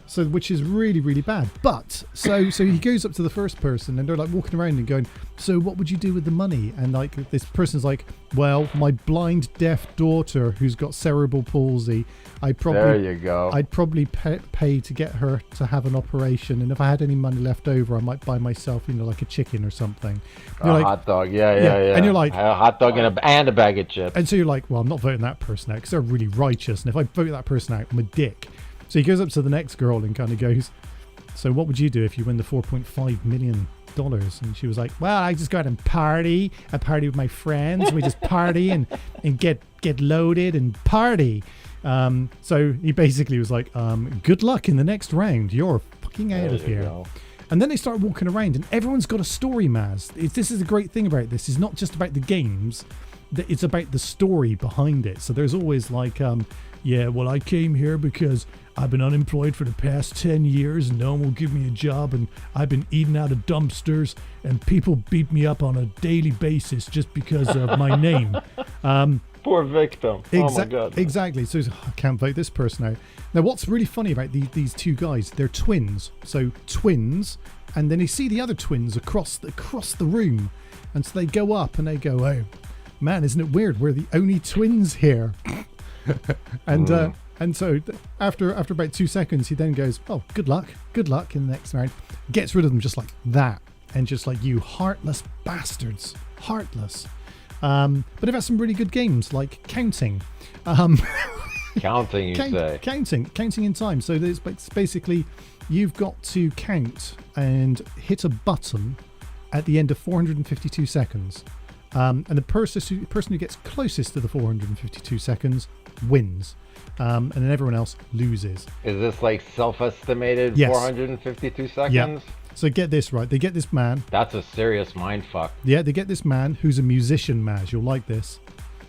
So which is really, really bad. But so he goes up to the first person and they're like walking around and going, so what would you do with the money? And like this person's like, well, my blind deaf daughter who's got cerebral palsy, I'd probably pay to get her to have an operation, and if I had any money left over I might buy myself, like a chicken or something. Hot dog, yeah. And you're like, a hot dog and a bag of chips. And so you're like, well, I'm not voting that person out because they're really righteous, and if I vote that person out, I'm a dick. So he goes up to the next girl and kind of goes, so what would you do if you win the $4.5 million? And she was like, well, I just go out and party. I party with my friends. We just party and get loaded and party. So he basically was like, good luck in the next round. You're fucking out of here. And then they start walking around and everyone's got a story, Maz. This is the great thing about this. It's not just about the games. It's about the story behind it. So there's always like, yeah, well, I came here because I've been unemployed for the past 10 years and no one will give me a job, and I've been eating out of dumpsters and people beat me up on a daily basis just because of my name. Poor victim. Oh my God. Exactly. So I can't vote this person out. Now, what's really funny about these 2 guys, they're twins. So twins, and then they see the other twins across the room. And so they go up and they go, oh, man, isn't it weird? We're the only twins here. And so after about 2 seconds, he then goes, oh, good luck in the next round. Gets rid of them just like that. And just like, you heartless bastards. Heartless. But they've had some really good games, like counting. Counting, you say? Counting in time. So there's basically, you've got to count and hit a button at the end of 452 seconds. And the person who gets closest to the 452 seconds wins. And then everyone else loses. Is this like self-estimated? Yes. 452 seconds? Yeah. So get this right. They get this man. That's a serious mindfuck. Yeah, they get this man who's a musician, Maz. You'll like this.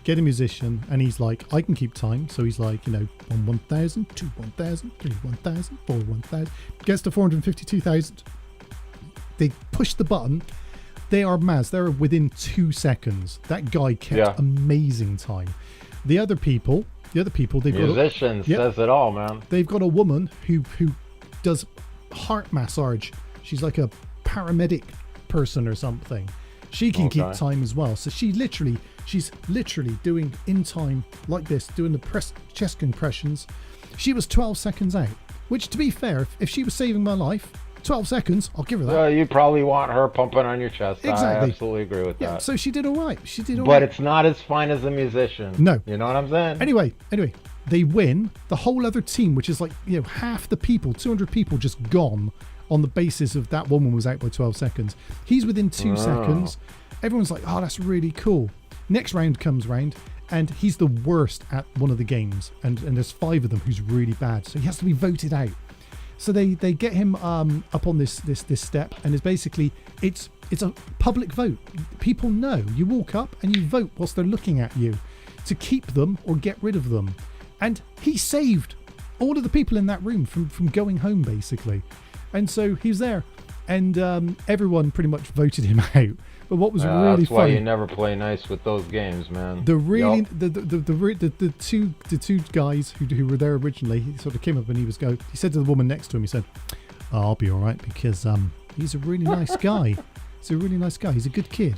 Get a musician, and he's like, I can keep time. So he's like, 1 1,000, 2 1,000, 3 1,000, 4 1,000. Gets to 452,000. they push the button. They are Maz. They're within 2 seconds. That guy kept amazing time. The other people, they've musician got says it all, man. They've got a woman who does heart massage. She's like a paramedic person or something. She can keep time as well. So she's literally doing in time like this, doing the chest compressions. She was 12 seconds out, which, to be fair, if she was saving my life, 12 seconds, I'll give her that. You probably want her pumping on your chest. Exactly. I absolutely agree with that. So she did all right. But it's not as fine as a musician. No. You know what I'm saying? Anyway, they win. The whole other team, which is like, half the people, 200 people just gone on the basis of that woman was out by 12 seconds. He's within 2 seconds. Everyone's like, oh, that's really cool. Next round comes round, and he's the worst at one of the games. And there's 5 of them who's really bad. So he has to be voted out. So they get him up on this step, and it's basically it's a public vote. People know. You walk up and you vote whilst they're looking at you to keep them or get rid of them. And he saved all of the people in that room from going home, basically. And so he's there, and everyone pretty much voted him out. But what was really that's why funny, you never play nice with those games, man. The two guys who were there originally, he sort of came up and he said to the woman next to him, he said, oh, I'll be all right because he's a really nice guy. He's a really nice guy. He's a good kid.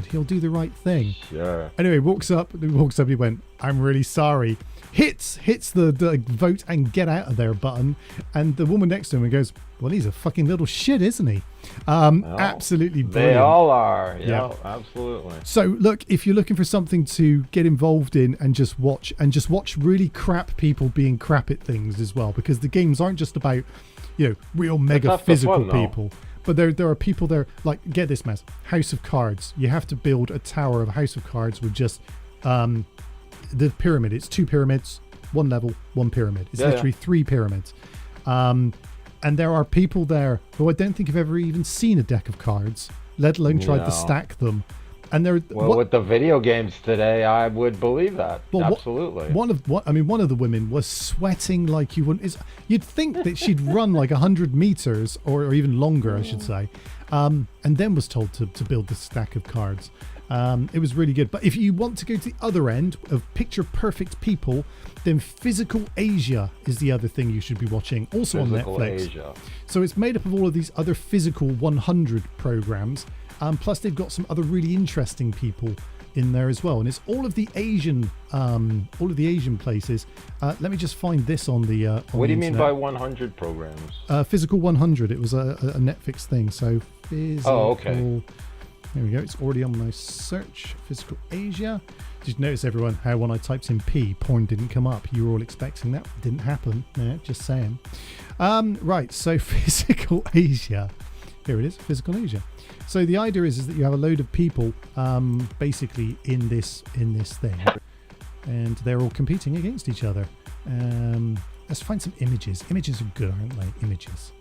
He'll do the right thing. Sure. Anyway, walks up. He went, I'm really sorry. Hits the vote and get out of there button. And the woman next to him goes, well, he's a fucking little shit, isn't he? Absolutely brilliant. They all are. Yeah, absolutely. So look, if you're looking for something to get involved in and just watch really crap people being crap at things as well, because the games aren't just about, real mega physical people. But there are people there, like, get this mess, House of Cards. You have to build a tower of House of Cards with just the pyramid. It's 2 pyramids, 1 level, 1 pyramid. It's literally 3 pyramids. And there are people there who I don't think have ever even seen a deck of cards, let alone tried to stack them. And they're with the video games today, I would believe that. Absolutely. One of the women was sweating like you wouldn't. You'd think that she'd run like 100 meters or even longer, I should say, and then was told to build this stack of cards. It was really good. But if you want to go to the other end of picture perfect people, then Physical Asia is the other thing you should be watching, also on Netflix. Asia. So it's made up of all of these other Physical 100 programs. Plus they've got some other really interesting people in there as well, and it's all of the Asian places. Let me just find this on the. What do you mean by 100 programs? Physical 100. It was a Netflix thing. So Physical. Oh, okay. There we go. It's already on my search. Physical Asia. Did you notice, everyone, how when I typed in P, porn didn't come up? You were all expecting that. Didn't happen. Yeah, just saying. Right. So Physical Asia. Here it is. Physical Asia. So the idea is that you have a load of people basically in this thing, and they're all competing against each other. Let's find some images. Images are good, aren't they? Images.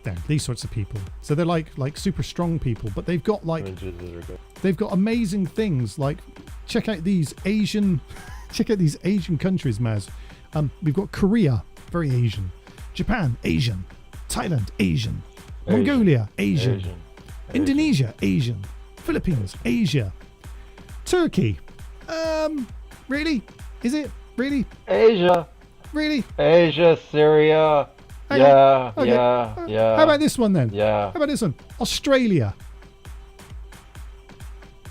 There, these sorts of people. So they're like super strong people, but they've got they've got amazing things. Like check out these Asian countries, Maz. We've got Korea, very Asian. Japan, Asian. Thailand, Asian. Mongolia, Asian. Indonesia, Asian. Philippines, Asia. Turkey, really? Is it really? Asia. Really? Asia, Syria. Yeah. How about this one then? Yeah. How about this one? Australia.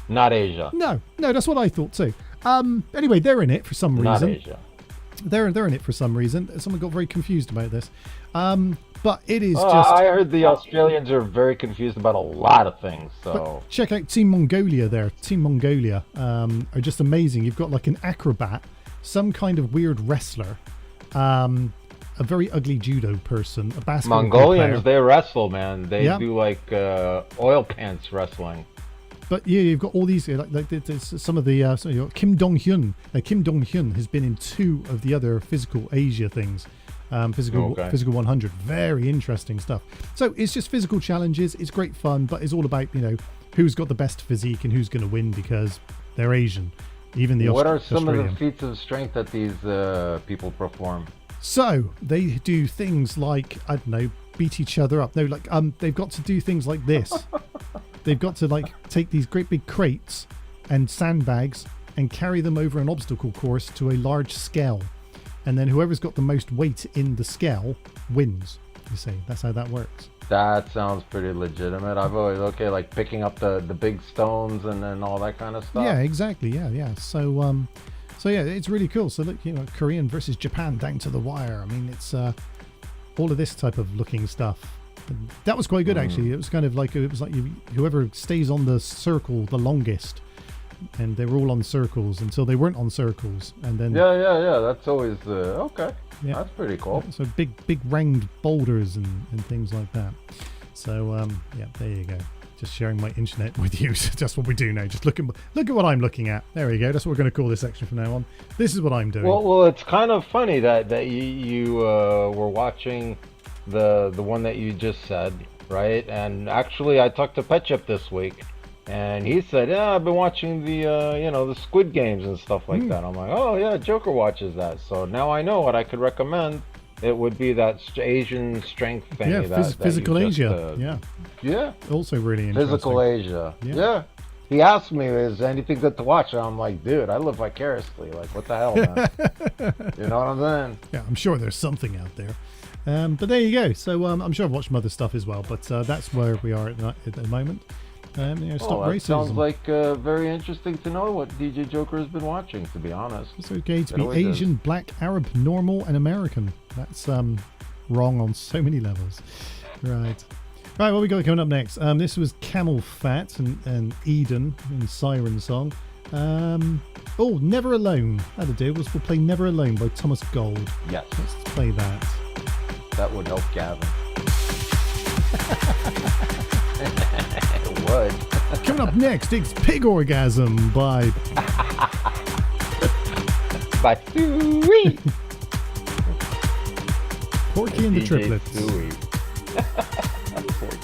Not Asia. No, that's what I thought too. Anyway, they're in it for some reason. Not Asia. They're in it for some reason. Someone got very confused about this. But it is I heard the Australians are very confused about a lot of things. So but check out Team Mongolia there. Team Mongolia are just amazing. You've got like an acrobat, some kind of weird wrestler, a very ugly judo person, a basketball Mongolians, player. they wrestle, man. They do like oil pants wrestling. But yeah, you've got all these some of the Kim Dong-hyun. Kim Dong-hyun has been in 2 of the other Physical Asia things. Physical 100, very interesting stuff. So it's just physical challenges. It's great fun, but it's all about who's got the best physique and who's going to win because they're Asian. Even the what are some of the feats of strength that these people perform? So they do things like, I don't know, beat each other up. No, like they've got to do things like this. They've got to like take these great big crates and sandbags and carry them over an obstacle course to a large skell, and then whoever's got the most weight in the skell wins. You see, that's how that works. That sounds pretty legitimate. I've always like picking up the big stones and then all that kind of stuff. Yeah, exactly. Yeah. So yeah, it's really cool. So look, you know, Korean versus Japan down to the wire. I mean, it's all of this type of looking stuff. And that was quite good actually. It was kind of like whoever stays on the circle the longest, and they were all on circles until they weren't on circles, and then Yeah. That's always okay. Yeah. That's pretty cool. So big round boulders and things like that. So yeah, there you go. Just sharing my internet with you. That's what we do now. Just look at what I'm looking at. There we go. That's what we're going to call this section from now on. This is what I'm doing. Well, it's kind of funny that you were watching the one that you just said, right? And actually, I talked to Petchup this week, and he said, "Yeah, I've been watching the the Squid Games and stuff like that." I'm like, "Oh yeah, Joker watches that." So now I know what I could recommend. It would be that Asian strength thing. Yeah, physical Asia. Yeah. Also really interesting. Physical Asia. Yeah. He asked me, "Is anything good to watch?" And I'm like, "Dude, I live vicariously. Like, what the hell, man?" You know what I'm saying? Yeah, I'm sure there's something out there. But there you go. So I'm sure I've watched some other stuff as well. But that's where we are at the moment. Stop that racism. sounds like very interesting to know what DJ Joker has been watching, to be honest. It's okay to be Asian, black, Arab, normal, and American. That's wrong on so many levels. Right, what we got coming up next? This was Camel Fat and Eden in Siren Song. Never Alone. That'll do. We'll play Never Alone by Thomas Gold. Yes. Let's play that. That would help Gavin. It would. Coming up next, it's Pig Orgasm by Suey. Porky and the Triplets. Suey. Porky.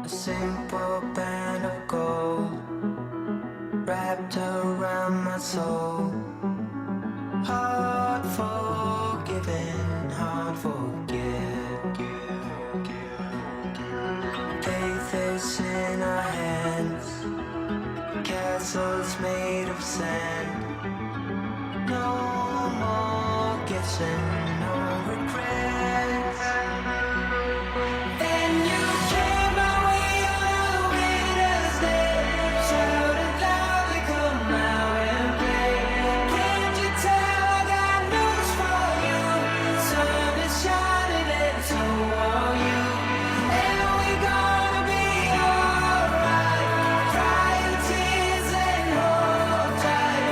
simple band of gold wrapped around my soul. Hard forgiven, hard forget. Faith is in our hands, castles made of sand. No more guessing, no regrets. Then you came my way on the winter's day. Shouted loudly, come out and play. Can't you tell I got news for you? Sun is shining and so are you. And we gonna be alright. Dry your tears and hold tight.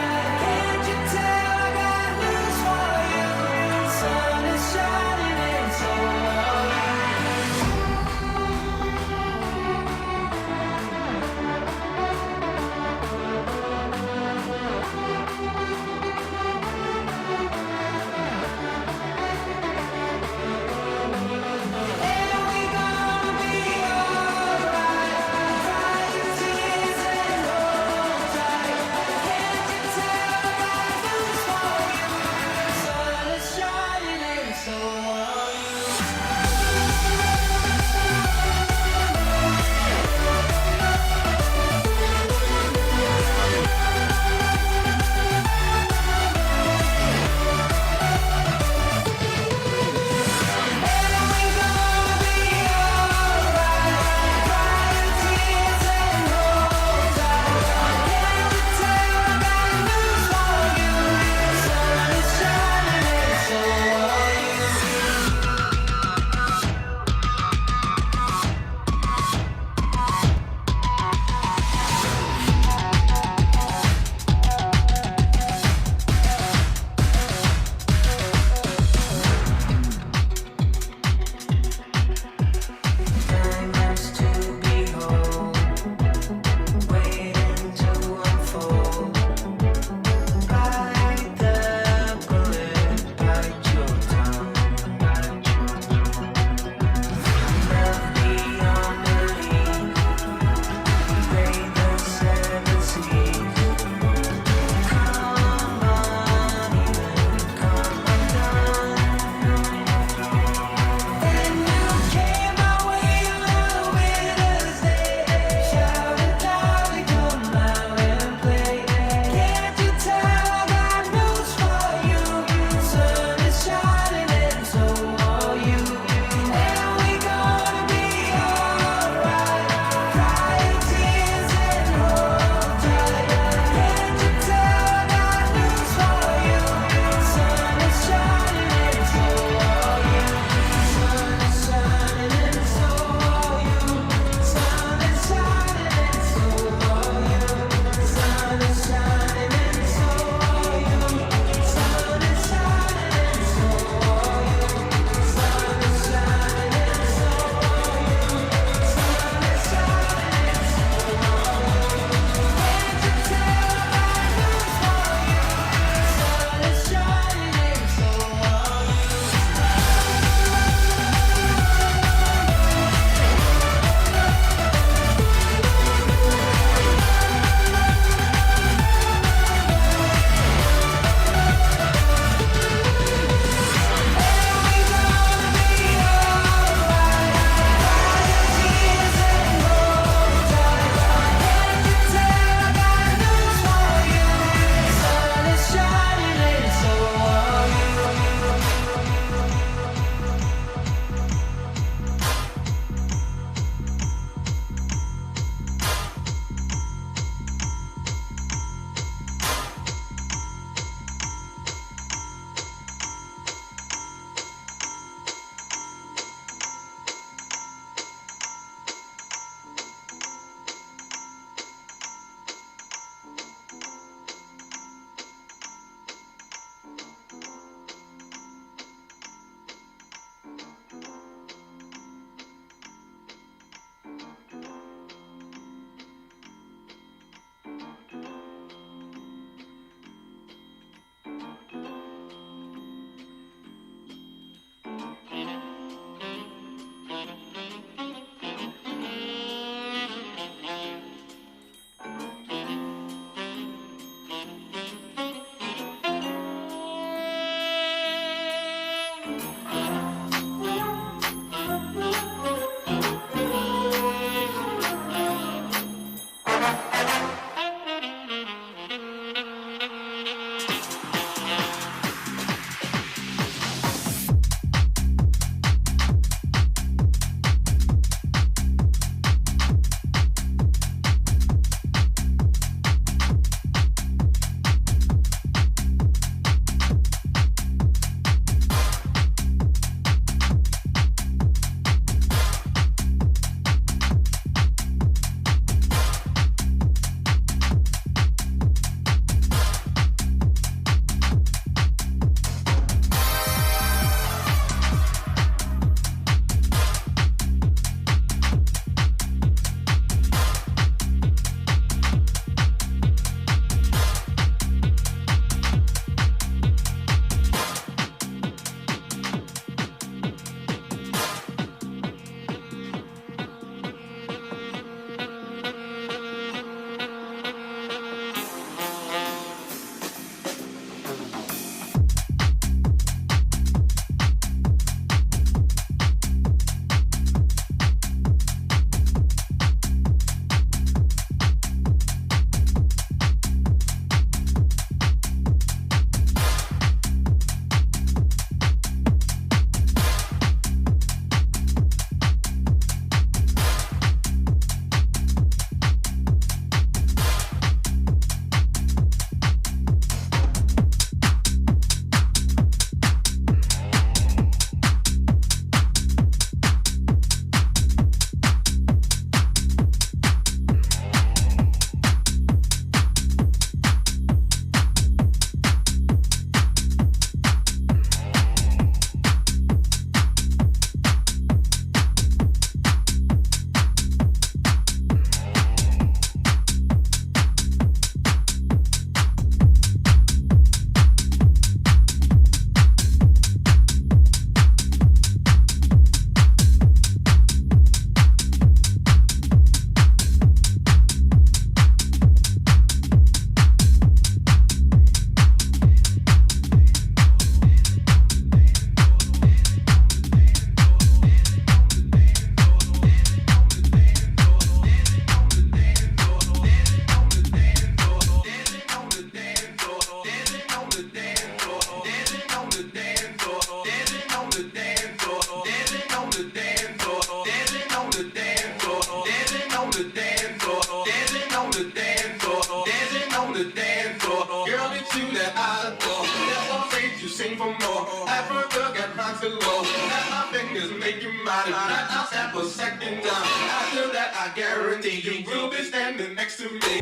below. Let my fingers make you mine. I'll step a second down. After that, I guarantee you will be standing next to me.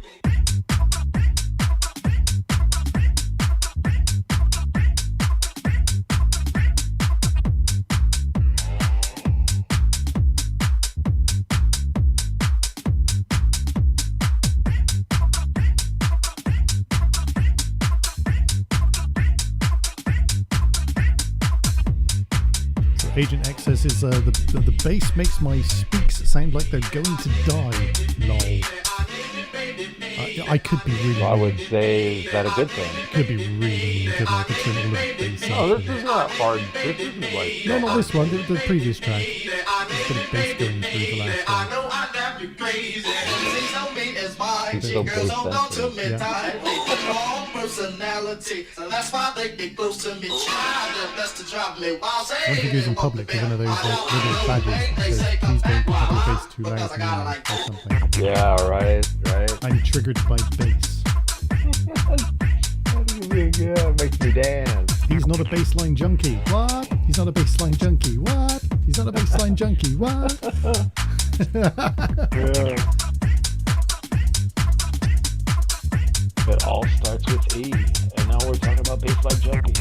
Agent X says is the bass makes my speaks sound like they're going to die. Lol. I could be really. I would say, is that a good thing? It could be really good, like between all the bass. No, this is not hard. This isn't like. No, not this one. The previous track. There's a bit of bass going through the last one. It's so bass sensitive. Personality, so that's why they get close to me. Try their best to drive me wild. What if he goes in public with one of those little badges that says, please don't have your bass too loud for me or something? Yeah, right. I'm triggered by bass. Yeah, it makes me dance. He's not a bassline junkie. What? He's not a bassline junkie. What? He's not a bassline junkie. What? Yeah. It all starts with E, and now we're talking about bassline junkie.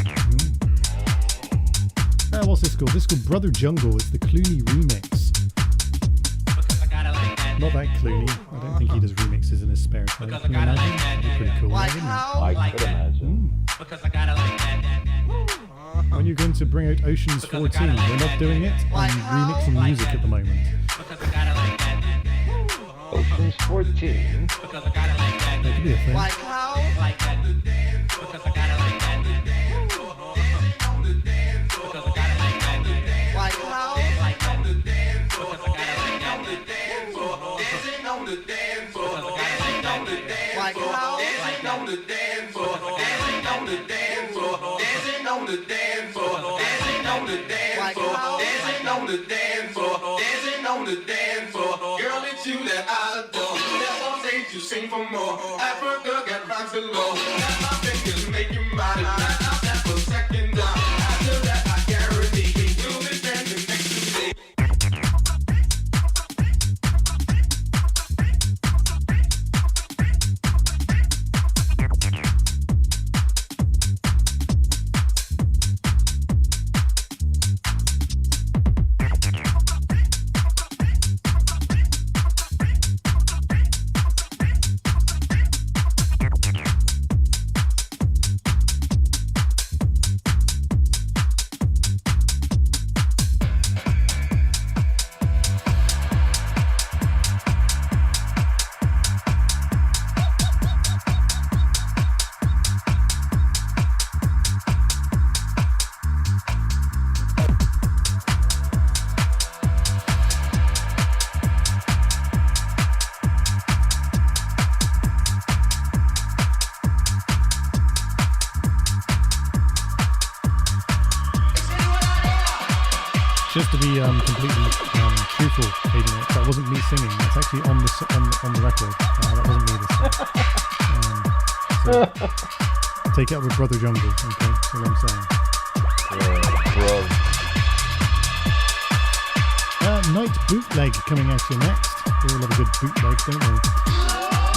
What's this called? This is called Brother Jungle. It's the Clooney remix. Not that Clooney. I don't think he does remixes in his spare time. Can you imagine? That'd be pretty cool, wouldn't it? I could imagine. When you're going to bring out Ocean's 14, we're not doing it. I'm remixing music at the moment. Ocean's 14. That could be a thing. Girl, it's you that I adore. Never say you sing for more. Africa got rocks below. Let my fingers make you mine. I'll step a second down. After that, I guarantee you'll be standing next to me. Just to be completely truthful, Aiden, that wasn't me singing. That's actually on the record. That wasn't me this time. So take it up with Brother Jungle. Okay, that's what I'm saying. Night Bootleg coming at you next. We all love a good bootleg, don't we?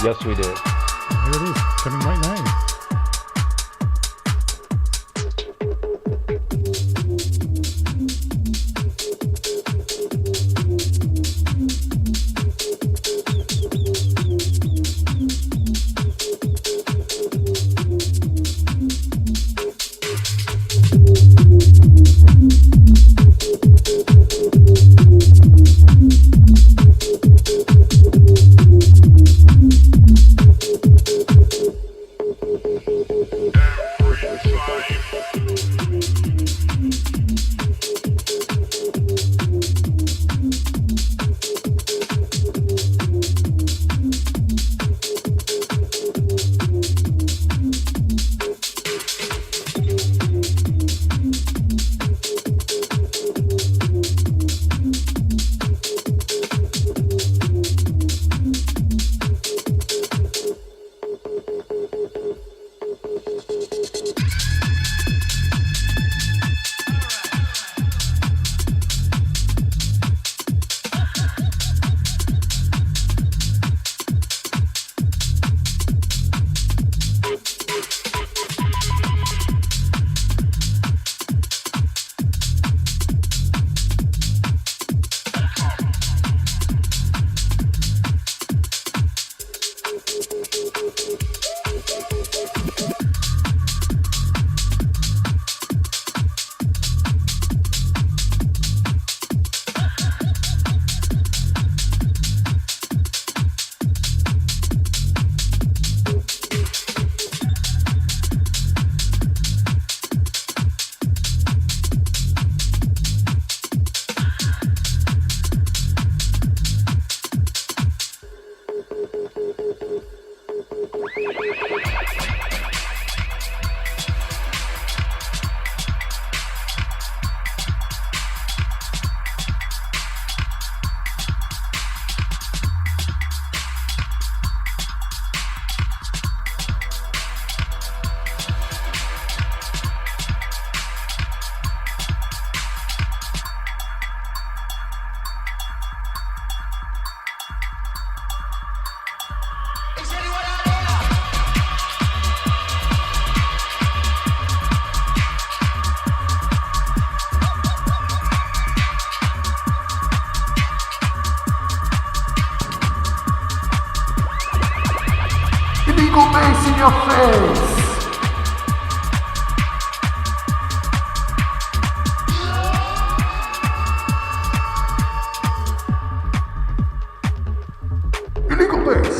Yes, we do. Here it is, coming right now. Illegal bass in your face! Illegal bass!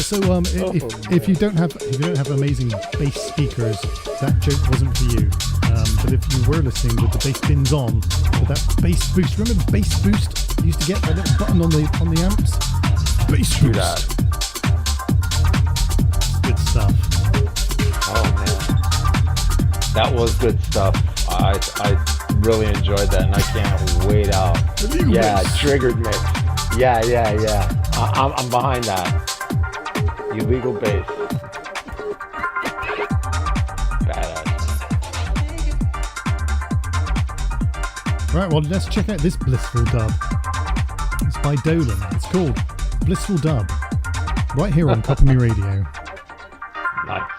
So if you don't have amazing bass speakers, that joke wasn't for you. But if you were listening with the bass bins on, with that bass boost, remember the bass boost? You used to get that little button on the amps. Bass boost. Good stuff. Oh man, that was good stuff. I really enjoyed that, and I can't wait out. Yeah, triggered mix. Yeah. I'm behind that. Illegal bass. Badass. Right, well, let's check out this blissful dub. It's by Dolan. It's called Blissful Dub. Right here on Copy Me Radio. Nice.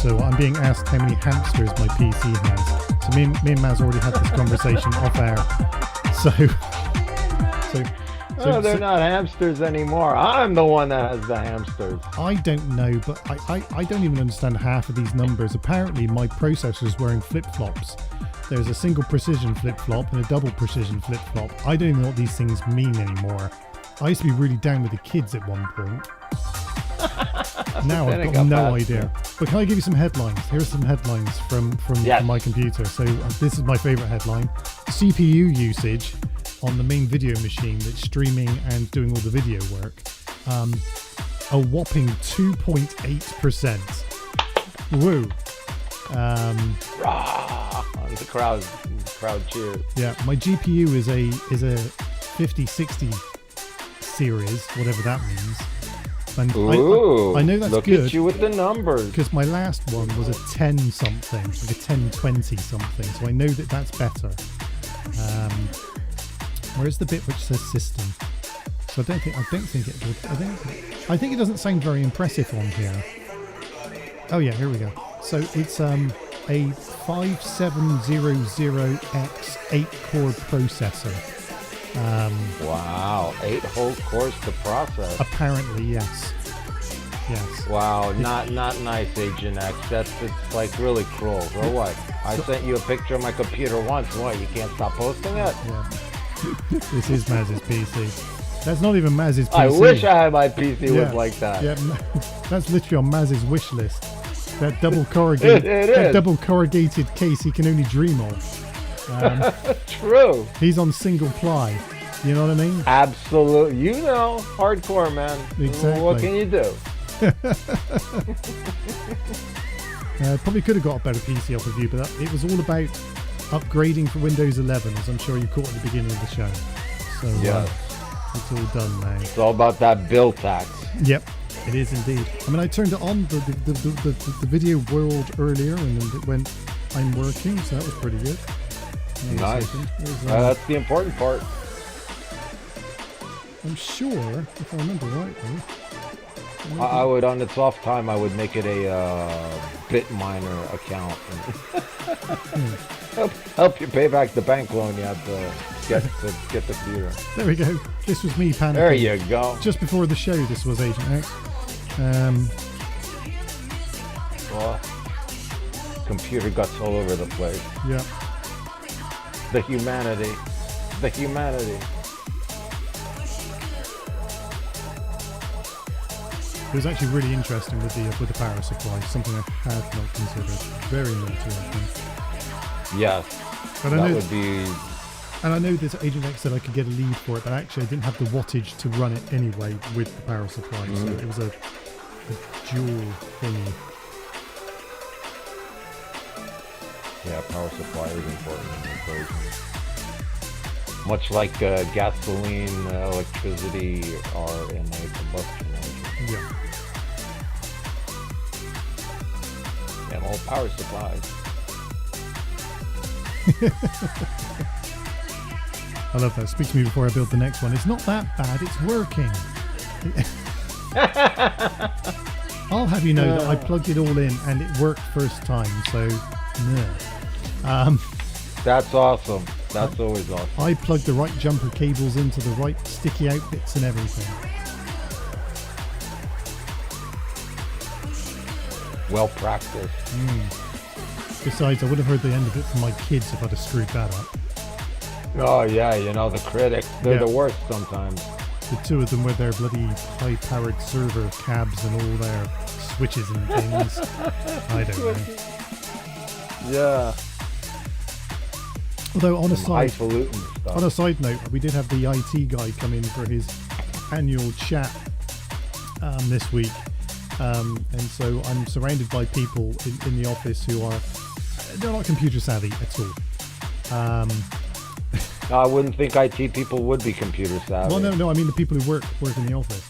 So I'm being asked how many hamsters my PC has. So me and Maz already had this conversation off air. So Oh, they're not hamsters anymore. I'm the one that has the hamsters. I don't know, but I don't even understand half of these numbers. Apparently, my processor's wearing flip-flops. There's a single precision flip-flop and a double precision flip-flop. I don't even know what these things mean anymore. I used to be really down with the kids at one point. Now I've got no idea. But can I give you some headlines? Here's some headlines from my computer. So this is my favorite headline. CPU usage on the main video machine that's streaming and doing all the video work. A whopping 2.8%. Woo. The crowd cheers. Yeah, my GPU is a 5060 series, whatever that means. And Ooh, I know that's look good. At you with the numbers. Because my last one was a 10 something, like a 1020 something. So I know that that's better. Where's the bit which says system? So I don't think it would. I think it doesn't sound very impressive on here. Oh yeah, here we go. So it's a 5700X 8-core processor. Wow, 8 whole cores to process. Apparently, yes. Yes. Wow, not nice, Agent X. It's like really cruel. So what? I sent you a picture of my computer once. What? You can't stop posting it? Yeah. This is Maz's PC. That's not even Maz's PC. I wish I had my PC was like that. Yeah, that's literally on Maz's wish list. That double corrugated case he can only dream of. True. He's on single ply. You know what I mean? Absolutely. You know, hardcore, man. Exactly. What can you do? Probably could have got a better PC off of you, but it was all about upgrading for Windows 11, as I'm sure you caught at the beginning of the show. So yeah, it's all done now. It's all about that bill tax. Yep, it is indeed. I mean, I turned it on the video world earlier, and it went, I'm working, so that was pretty good. Nice. That's the important part. I'm sure, if I remember rightly. I would, on its off time, I would make it a BitMiner account. help you pay back the bank loan you had to get the computer. There we go. This was me panicking. There you go. Just before the show, this was Agent X. Computer guts all over the place. Yeah. The humanity. It was actually really interesting with the power supply, something I had not considered. Very noteworthy. Yes, and that would be... And I know this Agent X said I could get a lead for it, but actually I didn't have the wattage to run it anyway with the power supply, so it was a dual thingy. Yeah, power supply is important in the equation. Much like gasoline, electricity are in a combustion engine. Yeah. And all power supplies. I love that. Speak to me before I build the next one. It's not that bad. It's working. I'll have you know that I plugged it all in and it worked first time. So, yeah. That's awesome. That's always awesome. I plugged the right jumper cables into the right sticky out bits and everything. Well practiced. Besides, I would have heard the end of it from my kids if I'd have screwed that up. Oh yeah, you know, the critics, they're the worst sometimes. The two of them with their bloody high-powered server cabs and all their switches and things. I don't know. Yeah. Although on a side note, we did have the IT guy come in for his annual chat this week. And so I'm surrounded by people in the office who they're not computer savvy at all. I wouldn't think IT people would be computer savvy. Well, no, I mean the people who work in the office.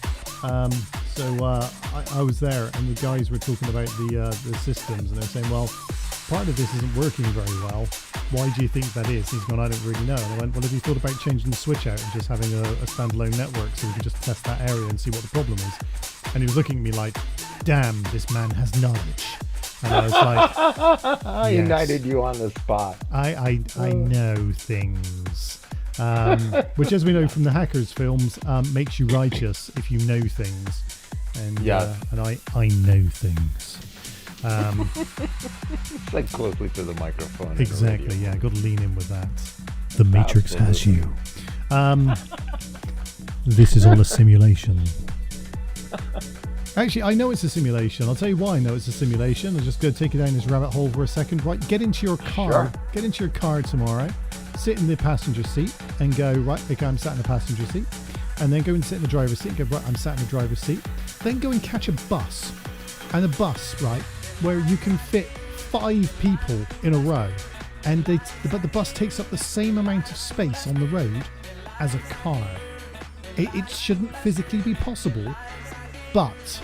So I was there, and the guys were talking about the systems, and they're saying, well, part of this isn't working very well. Why do you think that is? He's gone, I don't really know. And I went, well, have you thought about changing the switch out and just having a standalone network so we can just test that area and see what the problem is? And he was looking at me like, damn, this man has knowledge. And I was like, I united you on the spot. I know things. which, as we know from the Hackers films, makes you righteous if you know things. And and I know things. It's like closely to the microphone. Exactly. Yeah, got to lean in with that. The Matrix has you. This is all a simulation. Actually, I know it's a simulation. I'll tell you why I know it's a simulation. I'm just going to take you down this rabbit hole for a second. Right, get into your car. Sure. Get into your car tomorrow. Sit in the passenger seat and go, right, okay, I'm sat in the passenger seat. And then go and sit in the driver's seat and go, right, I'm sat in the driver's seat. Then go and catch a bus. And a bus, right, where you can fit 5 people in a row. And but the bus takes up the same amount of space on the road as a car. It shouldn't physically be possible, but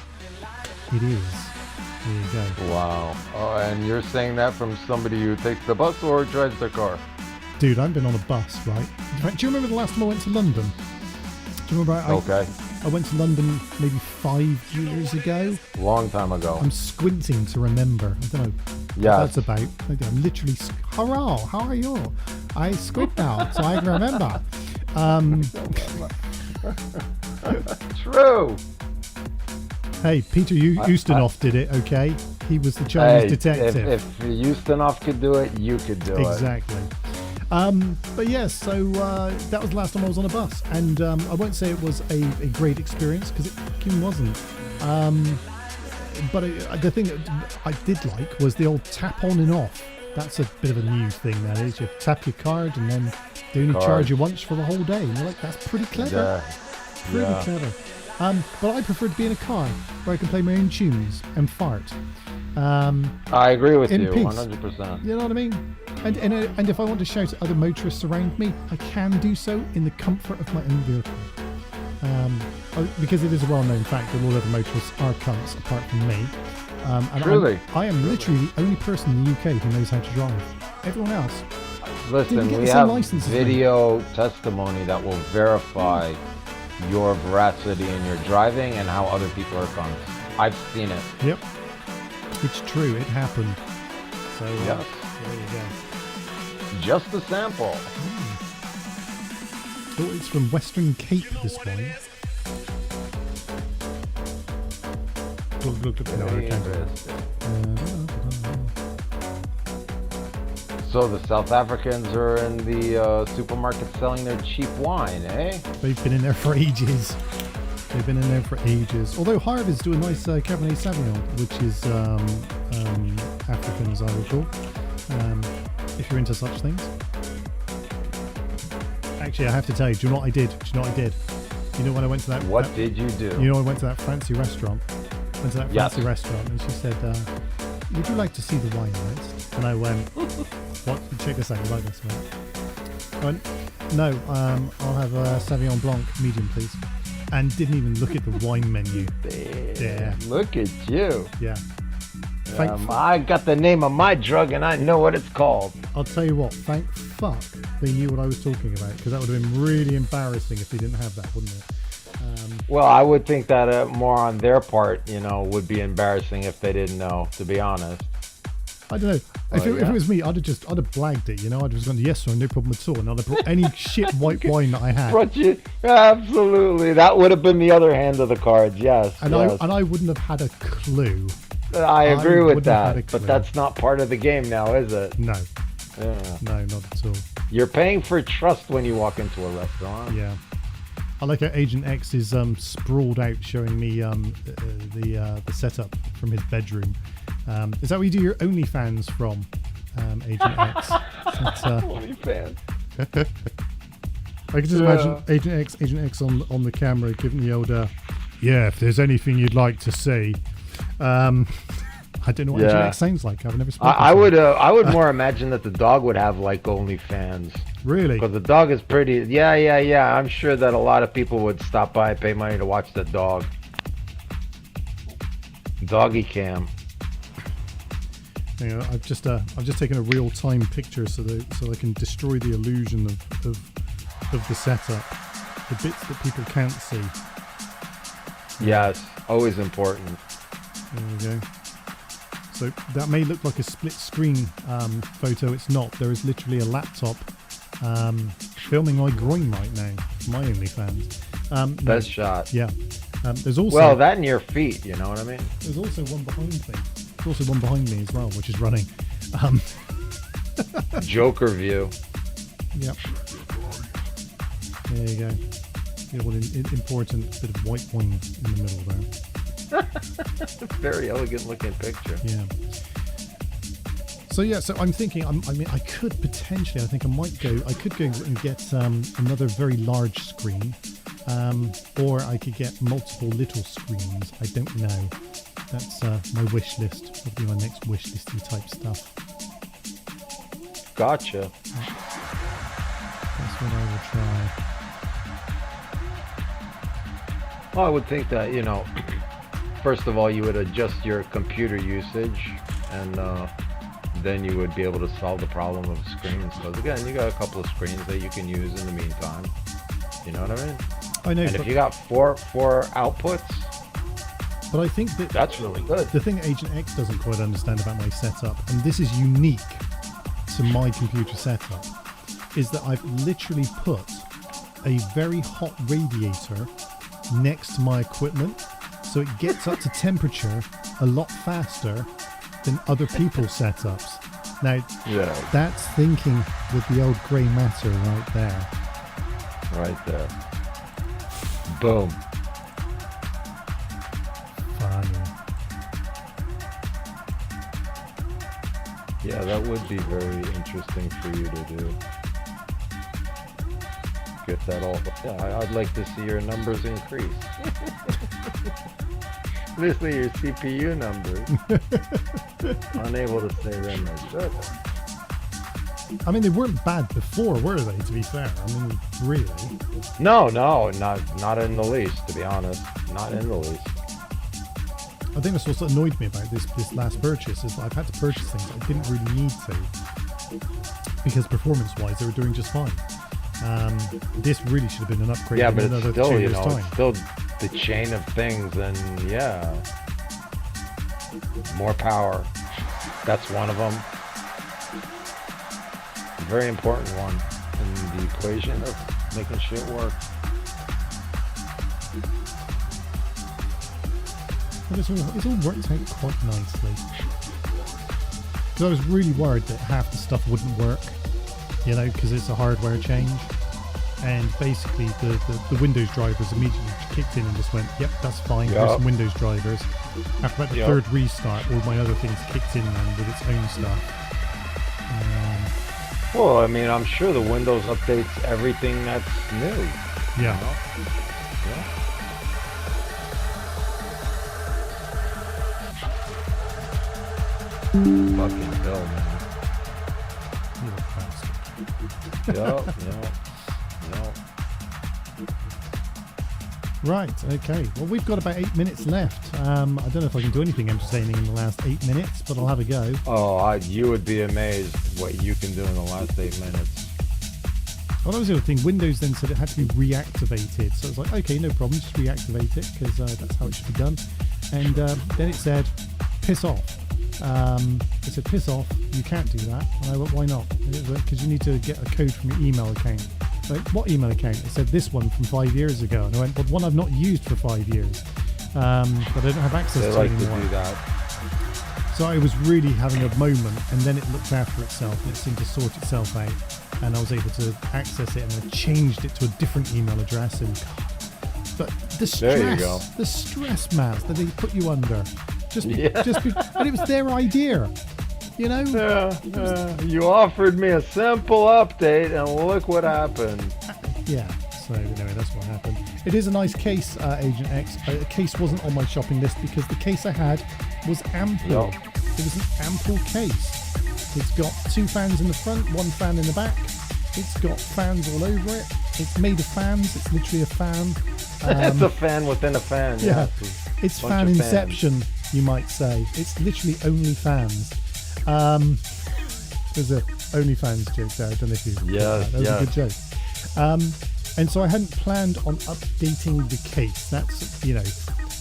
it is. There you go. Wow. Oh, and you're saying that from somebody who takes the bus or drives the car? Dude, I've been on a bus, right? In fact, do you remember the last time I went to London? Do you remember? I went to London maybe 5 years ago. Long time ago. I'm squinting to remember. I don't know what that's about. I'm literally, hurrah, how are you? I squint now, so I can remember. True. Hey, Peter Ustinov did it, okay? He was the Chinese detective. If Ustinov could do it, you could do it. Exactly. But yes, so that was the last time I was on a bus, and I won't say it was a great experience because it fucking wasn't. But the thing that I did like was the old tap on and off. That's a bit of a new thing, that is. You tap your card and then they only charge you once for the whole day. And you're like, that's pretty clever. Pretty clever. But I prefer to be in a car where I can play my own tunes and fart. I agree with you, peace. 100%. You know what I mean? And if I want to shout at other motorists around me, I can do so in the comfort of my own vehicle. Because it is a well-known fact that all other motorists are cunts apart from me. And Truly. I am literally the only person in the UK who knows how to drive. Everyone else. Listen, we have video testimony that will verify your veracity in your driving and how other people are cunts. I've seen it. Yep. It's true. It happened. So, yes. There you go. Just a sample. Oh, it's from Western Cape, this one. So the South Africans are in the supermarket selling their cheap wine, eh? They've been in there for ages. Although Harvey's do a nice Cabernet Sauvignon, which is African, as I recall. If you're into such things. Actually, I have to tell you, do you know what I did? You know when I went to that... What did you do? You know, I went to that fancy restaurant. Fancy restaurant, and she said, would you like to see the wine list? And I went, what? Check this out, you like this one? I went, no, I'll have a Sauvignon Blanc, medium, please. And didn't even look at the wine menu. Yeah. Look at you. Yeah. I got the name of my drug and I know what it's called. I'll tell you what, thank fuck they knew what I was talking about, because that would have been really embarrassing if they didn't have that, wouldn't it? Well, I would think that more on their part, would be embarrassing if they didn't know, to be honest. I don't know. If it was me, I'd have blagged it, I'd have gone, yes, sir, no problem at all. And I'd have brought any shit white wine that I had. Absolutely. That would have been the other hand of the cards, yes. And I wouldn't have had a clue. I agree with that, but that's not part of the game now, is it? No. Yeah. No, not at all. You're paying for trust when you walk into a restaurant. Yeah. I like how Agent X is sprawled out, showing me the setup from his bedroom. Is that where you do your OnlyFans from, Agent X? OnlyFans. I can just imagine Agent X on the camera giving the old, yeah, if there's anything you'd like to see. I don't know what Agent X sounds like. I've never spoken to him. I would more imagine that the dog would have like OnlyFans. Really? Because the dog is pretty. Yeah. I'm sure that a lot of people would stop by and pay money to watch the dog. Doggy cam. I've just taken a real-time picture so I can destroy the illusion of the setup, the bits that people can't see. Yes, always important. There we go. So that may look like a split screen photo. It's not. There is literally a laptop filming my groin right now. My OnlyFans. Best shot. Yeah. There's also Well, that and your feet, you know what I mean? there's also one behind me. There's also one behind me as well, which is running. Joker view. Yep. There you go. Yeah, well, important bit of white wine in the middle there. Very elegant looking picture. Yeah. So yeah, so I'm thinking. I mean, I could potentially. I think I might go. I could go and get another very large screen, or I could get multiple little screens. I don't know. That's my wish list. Would be my next wish listy type stuff. Gotcha. That's what I will try. Well, I would think that, you know, first of all, you would adjust your computer usage, and then you would be able to solve the problem of screens. Because again, you got a couple of screens that you can use in the meantime. You know what I mean? I know. And if you got four outputs, but I think that that's really good. The thing Agent X doesn't quite understand about my setup, and this is unique to my computer setup, is that I've literally put a very hot radiator next to my equipment, so it gets up to temperature a lot faster than other people's setups. Now, that's thinking with the old grey matter right there. Right there. Boom. Funny. Yeah, that would be very interesting for you to do. Get that all. Yeah, I'd like to see your numbers increase. Especially your CPU numbers. Unable to say them as good. I mean, they weren't bad before, were they, to be fair? I mean, really? No, not in the least, to be honest. Not in the least. I think that's what annoyed me about this last purchase, is that I've had to purchase things I didn't really need to, because performance-wise, they were doing just fine. This really should have been an upgrade in another 2 years' time. It's still the chain of things, and yeah, more power. That's one of them. A very important one in the equation of making shit work. But it's all worked out quite nicely. Because I was really worried that half the stuff wouldn't work, you know, because it's a hardware change. And basically the Windows drivers immediately kicked in and just went, yep, that's fine, there's some Windows drivers. After about the third restart, all my other things kicked in then with its own stuff. Well, I mean, I'm sure the Windows updates everything that's new. Yeah. You know? Yeah. Fucking Bill, man. You're a bastard. Yep. Right, okay. Well, we've got about 8 minutes left. I don't know if I can do anything entertaining in the last 8 minutes, but I'll have a go. Oh, you would be amazed what you can do in the last 8 minutes. Well, that was the other thing. Windows then said it had to be reactivated. So it's like, okay, no problem, just reactivate it, because that's how it should be done. And then it said, piss off. It said, piss off, you can't do that. And I went, why not? Because you need to get a code from your email account. Like, what email account? It said this one from 5 years ago. And I went, well, one I've not used for 5 years. But I don't have access to like anymore. To do that. So I was really having a moment, and then it looked after itself, and it seemed to sort itself out. And I was able to access it, and I changed it to a different email address. And but the stress, Maz, that they put you under, and it was their idea. You know? Yeah. You offered me a simple update, and look what happened. Yeah. So anyway, that's what happened. It is a nice case, Agent X. The case wasn't on my shopping list because the case I had was ample. Yep. It was an ample case. It's got 2 fans in the front, 1 fan in the back. It's got fans all over it. It's made of fans. It's literally a fan. It's a fan within a fan. Yeah. It's fan inception, you might say. It's literally only fans. There's a OnlyFans joke there. I don't know if you. That was a good joke. And so I hadn't planned on updating the case.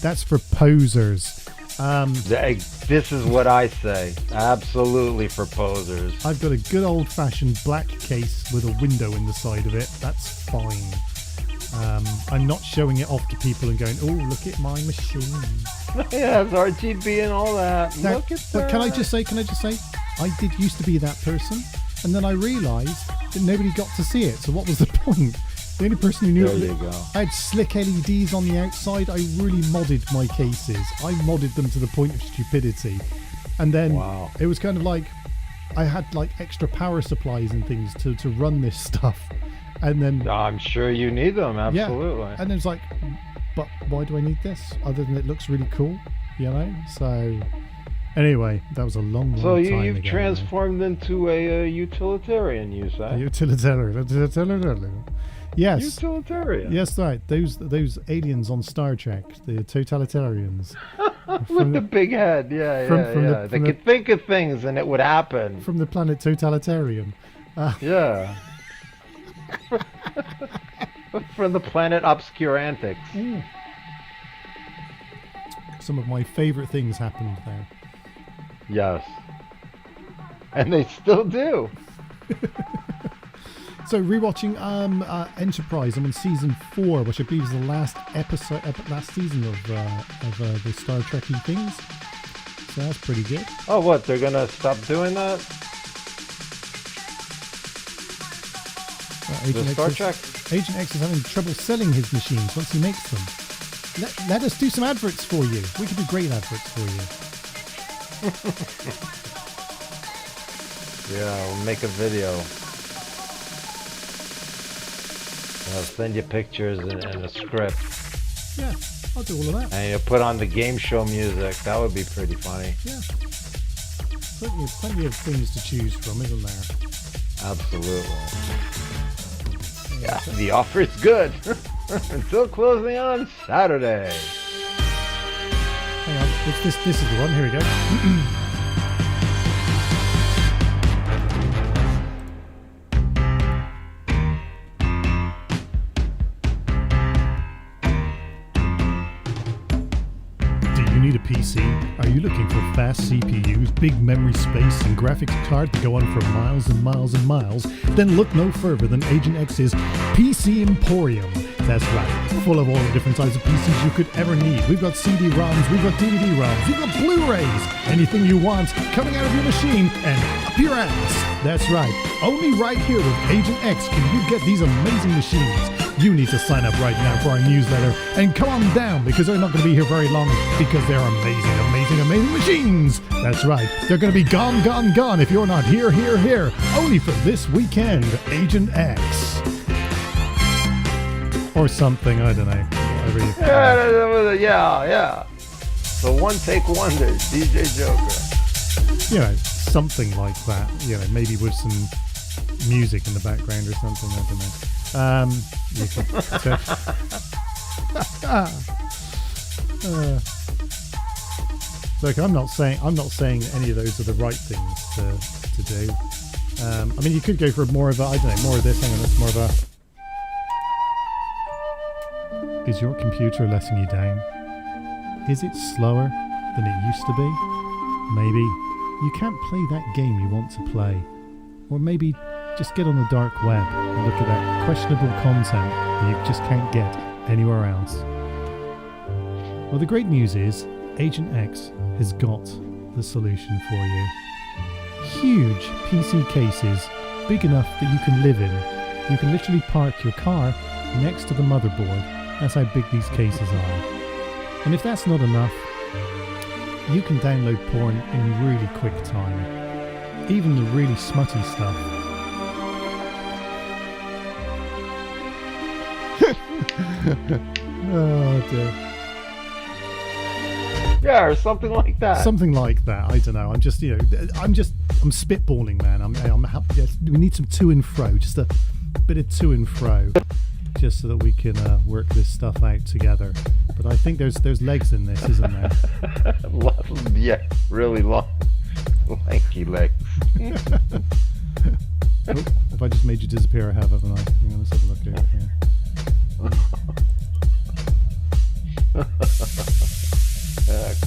That's for posers. This is what I say. Absolutely for posers. I've got a good old-fashioned black case with a window in the side of it. That's fine. I'm not showing it off to people and going, "Oh, look at my machine." Yeah, it's RGB and all that. Now, Look at but that. can I just say, I did used to be that person, and then I realised that nobody got to see it. So what was the point? The only person who knew There it, you go. I had slick LEDs on the outside. I really modded my cases. I modded them to the point of stupidity. And then Wow. it was kind of like I had like extra power supplies and things to run this stuff. And then I'm sure you need them, absolutely. yeah, and then it's like, but why do I need this other than it looks really cool, you know? So anyway, that was a long So time you've ago. transformed into a utilitarian, you say? Utilitarian. Yes. Utilitarian. Yes, right. Those aliens on Star Trek, the totalitarians. With the big head, yeah. They could think of things and it would happen. From the planet Totalitarian. Yeah. From the planet Obscurantics. Some of my favourite things happened there. Yes. And they still do. So rewatching Enterprise. I'm on season 4, which I believe is the last episode, last season of the Star Trekky things. So that's pretty good. Oh, what? They're gonna stop doing that? Agent Star X Trek? Agent X is having trouble selling his machines once he makes them. Let us do some adverts for you. We can do great adverts for you. Yeah, we'll make a video. I'll send you pictures and a script. Yeah, I'll do all of that. And you'll put on the game show music. That would be pretty funny. Yeah. Plenty of things to choose from, isn't there? Absolutely. Yeah, the offer is good. Until closing on Saturday. Hang on, this is the one. Here we go. Need a PC? Are you looking for fast CPUs, big memory space, and graphics card to go on for miles and miles and miles? Then look no further than Agent X's PC Emporium. That's right, full of all the different types of PCs you could ever need. We've got CD-ROMs, we've got DVD-ROMs, we've got Blu-rays, anything you want coming out of your machine and up your ass. That's right, only right here with Agent X can you get these amazing machines. You need to sign up right now for our newsletter and come on down because they're not going to be here very long because they're amazing, amazing, amazing machines. That's right. They're going to be gone, gone, gone if you're not here, here, here. Only for this weekend, Agent X. Or something, I don't know. Whatever you Yeah. The one-take wonders, DJ Joker. You know, something like that. You know, maybe with some music in the background or something, I don't know. You can look, I'm not saying any of those are the right things to do. I mean, you could go for more of a, I don't know, more of this. Hang on, that's more of a. Is your computer letting you down? Is it slower than it used to be? Maybe you can't play that game you want to play, or maybe. Just get on the dark web and look at that questionable content that you just can't get anywhere else. Well, the great news is Agent X has got the solution for you. Huge PC cases, big enough that you can live in. You can literally park your car next to the motherboard. That's how big these cases are. And if that's not enough, you can download porn in really quick time. Even the really smutty stuff. Oh dear. Yeah, or something like that. Something like that. I don't know. I'm just, I'm spitballing, man. I'm happy. We need some to and fro, just a bit of to and fro, just so that we can work this stuff out together. But I think there's legs in this, isn't there? Yeah, really long, lanky legs. Oh, if I just made you disappear, I have, haven't I? Hang on, let's have a look over here.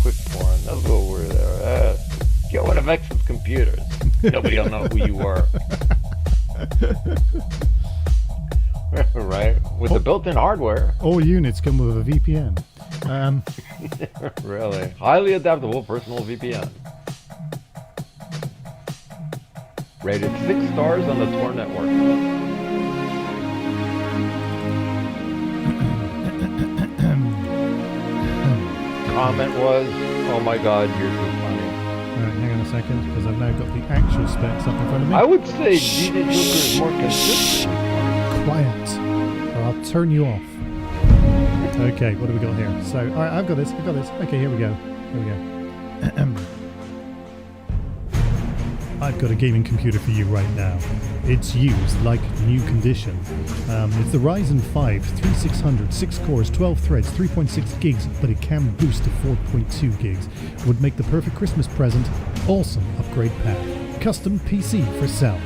Quick porn. Nobody will know who you were. Right? With the built-in hardware. All units come with a VPN. Really? Highly adaptable personal VPN. Rated 6 stars on the Tor network. Comment was, "Oh my god, you're too funny." Alright, hang on a second, because I've now got the actual specs up in front of me. I would say DJ Joker is more consistent. Quiet, or I'll turn you off. Okay, what do we got here? So, alright, I've got this. Okay, here we go. I've got a gaming computer for you right now. It's used like new condition. It's the Ryzen 5 3600, 6 cores, 12 threads, 3.6 gigs, but it can boost to 4.2 gigs. Would make the perfect Christmas present. Awesome upgrade path. Custom PC for sale.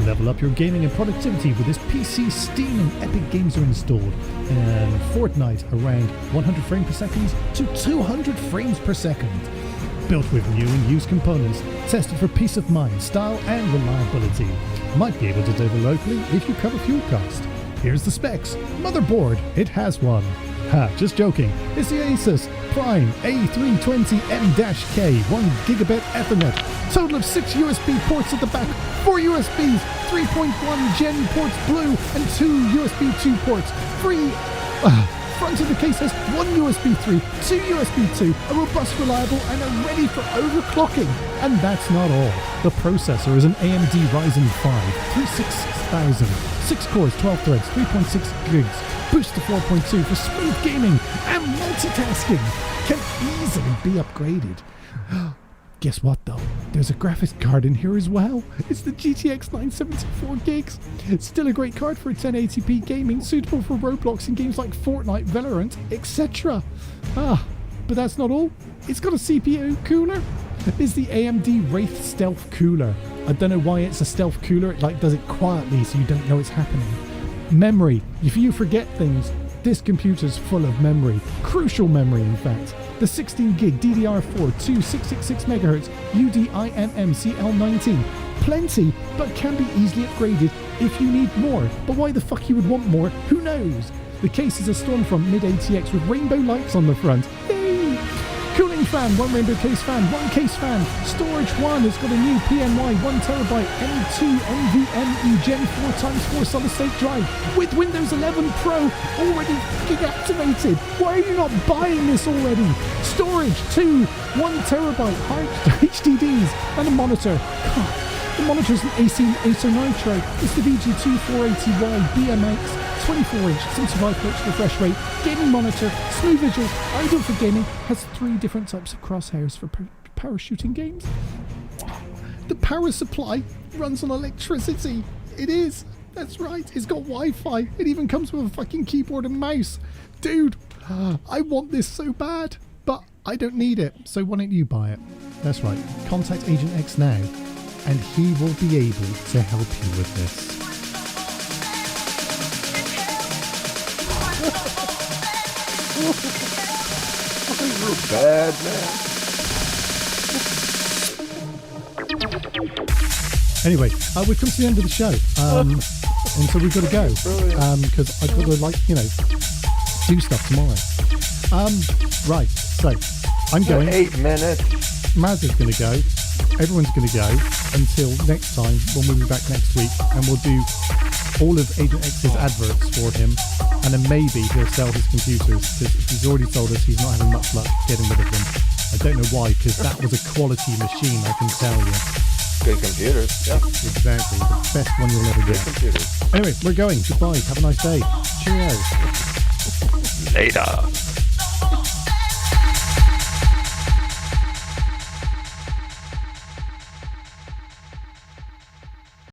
Level up your gaming and productivity with this PC. Steam and Epic Games are installed. And Fortnite around 100 frames per second to 200 frames per second. Built with new and used components, tested for peace of mind, style and reliability. Might be able to deliver locally if you cover fuel cost. Here's the specs. Motherboard, it has one. Ha, just joking. It's the Asus Prime A320M-K 1 gigabit Ethernet. Total of 6 USB ports at the back, 4 USBs, 3.1 Gen ports blue, and 2 USB 2 ports. Free. Front of the case has 1 USB 3, 2 USB 2, a robust, reliable, and are ready for overclocking. And that's not all. The processor is an AMD Ryzen 5 36000, 6 cores, 12 threads, 3.6 gigs, boost to 4.2 for smooth gaming and multitasking. Can easily be upgraded. Guess what though? There's a graphics card in here as well. It's the GTX 974 gigs. It's still a great card for 1080p gaming, suitable for Roblox and games like Fortnite, Valorant, etc. But that's not all. It's got a CPU cooler. It's the AMD Wraith Stealth Cooler. I don't know why it's a stealth cooler. It does it quietly so you don't know it's happening. Memory. If you forget things, this computer's full of memory. Crucial memory, in fact. The 16 gig DDR4 2666 MHz UDIMM CL19. Plenty, but can be easily upgraded if you need more. But why the fuck you would want more, who knows? The case is a Stormfront mid-ATX with rainbow lights on the front. Yay! Cooling fan, 1 rainbow case fan, 1 case fan. Storage 1 has got a new PNY 1TB M2 NVMe Gen 4x4 solid state drive with Windows 11 Pro already gig activated. Why are you not buying this already? Storage 2, 1TB HDDs and a monitor. God, the monitor's an Acer Nitro. It's the VG2480Y BMX 24-inch 75Hz refresh rate, gaming monitor, smooth visuals, ideal for gaming, has 3 different types of crosshairs for parachuting games. The power supply runs on electricity. It is. That's right. It's got Wi-Fi. It even comes with a fucking keyboard and mouse. Dude, I want this so bad, but I don't need it. So why don't you buy it? That's right. Contact Agent X now, and he will be able to help you with this. You're bad, man. Anyway, we've come to the end of the show, and so we've got to go because I've got to, do stuff tomorrow. Right, so I'm going. 8 minutes. Maz is going to go. Everyone's going to go until next time when we'll be back next week, and we'll do all of Agent X's adverts for him, and then maybe he'll sell his computers, because he's already told us he's not having much luck getting rid of them. I don't know why, because that was a quality machine, I can tell you. Good computers, yeah. Exactly, the best one you'll ever get. Computers. Anyway, we're going. Goodbye. Have a nice day. Cheerio. Later.